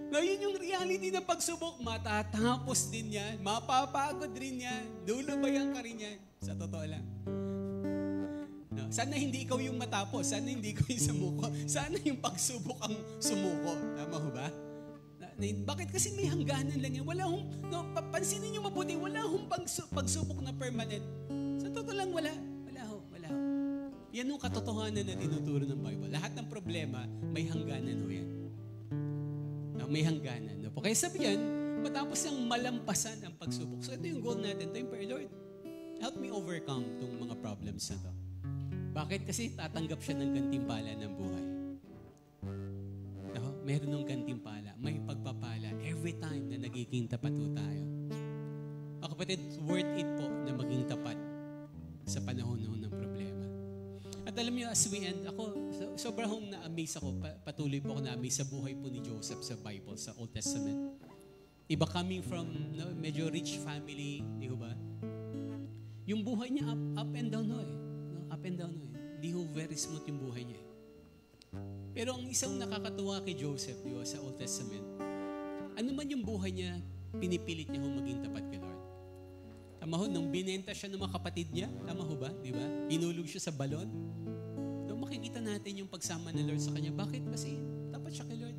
No, yun yung reality ng pagsubok. Matatapos din yan. Mapapagod rin yan. Lulubayan ka rin yan. Sa totoo lang. No, sana hindi ikaw yung matapos. Sana hindi ikaw yung sumuko. Sana yung pagsubok ang sumuko. Tama ho ba? Bakit? Kasi may hangganan lang yan. Wala hong, pansinin nyo mabuti, wala hong pagsubok na permanent. Sa totoo lang, wala. Wala ho. Yan yung katotohanan na tinuturo ng Bible. Lahat ng problema, may hangganan ho yan. May hangganan. No? Kaya sabi yan, matapos yung malampasan ang pagsubok. So ito yung goal natin. Ito yung prayer, Lord, help me overcome itong mga problems na to. Bakit? Kasi tatanggap siya ng gantimpala ng buhay. Meron ng gantimpala, may pagpapala every time na nagiging tapat po tayo. Mga kapatid, worth it po na maging tapat sa panahon ng problema. At alam niyo, as we end, ako, sobrang na-amaze ako, patuloy po ako na-amaze sa buhay po ni Joseph sa Bible, sa Old Testament. Iba coming from medyo rich family, di ba? Yung buhay niya, up and down Up and down Hindi ho very smooth yung buhay niya. Pero ang isang nakakatuwa kay Joseph, di ba, sa Old Testament, ano man yung buhay niya, pinipilit niya maging tapat kay Lord. Tama ho, nung binenta siya ng mga kapatid niya, tama ho ba? Di ba? Inulog siya sa balon. Nung makikita natin yung pagsama ng Lord sa kanya, bakit? Kasi tapat siya kay Lord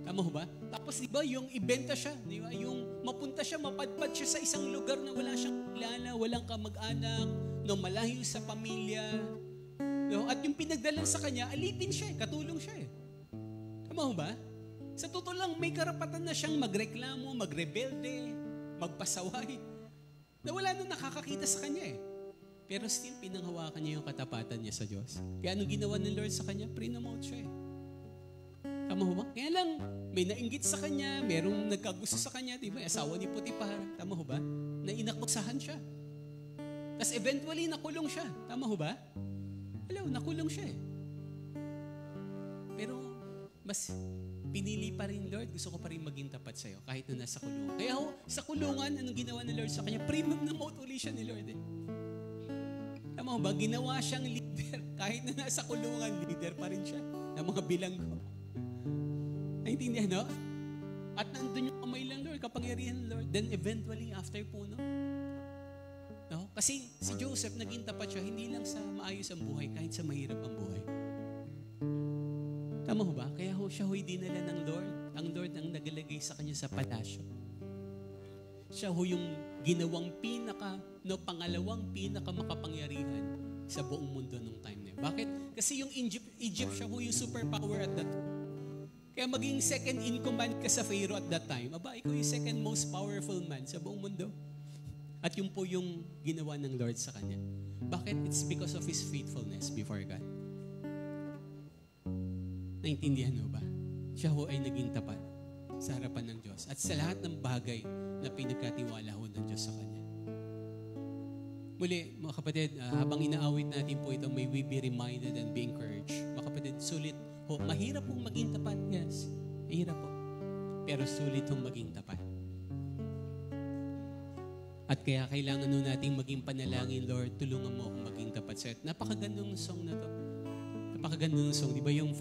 Tama ho ba? Tapos di ba, yung ibenta siya, di ba? Yung mapunta siya, mapadpad siya sa isang lugar na wala siyang kilala, walang kamag-anak, malayo sa pamilya. No? At yung pinagdalan sa kanya, alipin siya, katulong siya Tama ho ba? Sa totoo lang, may karapatan na siyang magreklamo, magrebelde, magpasaway. Na wala nang nakakakita sa kanya Pero still, pinanghawakan niya yung katapatan niya sa Diyos. Kaya anong ginawa ng Lord sa kanya? Prinomote siya Tama ho ba? Kaya lang, may nainggit sa kanya, merong nagkagusto sa kanya, di ba? Asawa ni Potiphar. Tama ho ba? Na inakusahan siya. Tapos eventually, nakulong siya. Tama ho ba? Nakulong siya Pero, mas pinili pa rin, Lord, gusto ko pa rin maging tapat sa'yo kahit na nasa kulungan. Kaya sa kulungan, anong ginawa ni Lord sa kanya? Pre-mote uli siya ni Lord Tama ho ba? Ginawa siyang leader. Kahit na nasa kulungan, leader pa rin siya ng mga bilanggo. Naintindihan, no? At nandun yung kamay lang, Lord, kapangyarihan ng Lord. Then eventually, after po, no? Kasi si Joseph, naging tapat siya, hindi lang sa maayos ang buhay, kahit sa mahirap ang buhay. Tama ho ba? Kaya siya dinala ng Lord. Ang Lord ang nagalagay sa kanya sa palasyo. Siya yung ginawang pangalawang makapangyarihan sa buong mundo nung time na yun. Bakit? Kasi yung Egypt siya yung superpower at that time. Kaya maging second in command ka sa Pharaoh at that time, ikaw yung second most powerful man sa buong mundo. At yun po yung ginawa ng Lord sa kanya. Bakit? It's because of His faithfulness before God. Naintindihan mo ba? Siya ay naging tapat sa harapan ng Diyos. At sa lahat ng bagay na pinagkatiwala ng Diyos sa kanya. Muli, mga kapatid, habang inaawit natin po ito, may we be reminded and be encouraged. Mga kapatid, sulit mahirap pong maging tapat. Yes, mahirap po. Pero sulit pong maging tapat. At kaya kailangan nun nating maging panalangin, Lord, tulungan mo akong maging tapat sa'yo. Napakagandang song na to. Napakagandang song. Di ba yung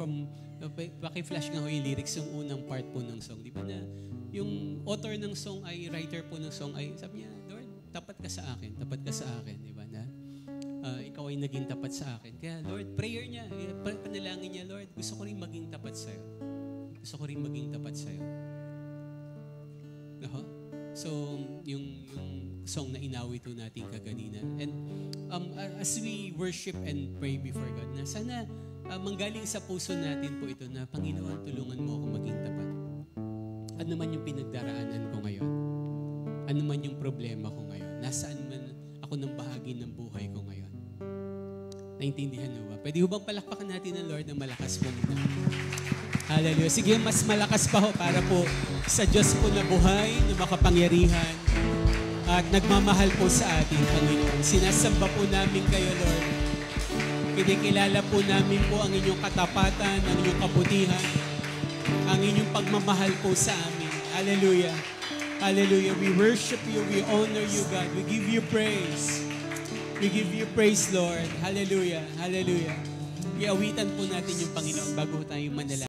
paki-flash nga yung lyrics, yung unang part po ng song. Di ba na yung author ng song writer po ng song sabi niya, Lord, tapat ka sa akin. Tapat ka sa akin. Di ba na? Ikaw ay naging tapat sa akin. Kaya Lord, prayer niya, panalangin niya, Lord, gusto ko rin maging tapat sa'yo. Gusto ko rin maging tapat sa'yo. So, yung song na inawit po natin kaganina. And as we worship and pray before God, na sana manggaling sa puso natin po ito na, Panginoon, tulungan mo ako maging tapat. Ano man yung pinagdaraanan ko ngayon? Ano man yung problema ko ngayon? Nasaan man ako ng bahagi ng buhay ko ngayon? Naintindihan mo ba? Pwede bang palakpakan natin ng Lord na malakas po muna? Hallelujah. Sige, mas malakas pa ho para po sa Diyos po na buhay, na makapangyarihan, at nagmamahal po sa atin, Panginoon. Sinasamba po namin kayo, Lord. Kinikilala po namin po ang inyong katapatan, ang inyong kabutihan, ang inyong pagmamahal po sa amin. Hallelujah. Hallelujah. We worship you. We honor you, God. We give you praise. We give you praise, Lord. Hallelujah. Hallelujah. Iawitan po natin yung Panginoon bago tayo manalangin.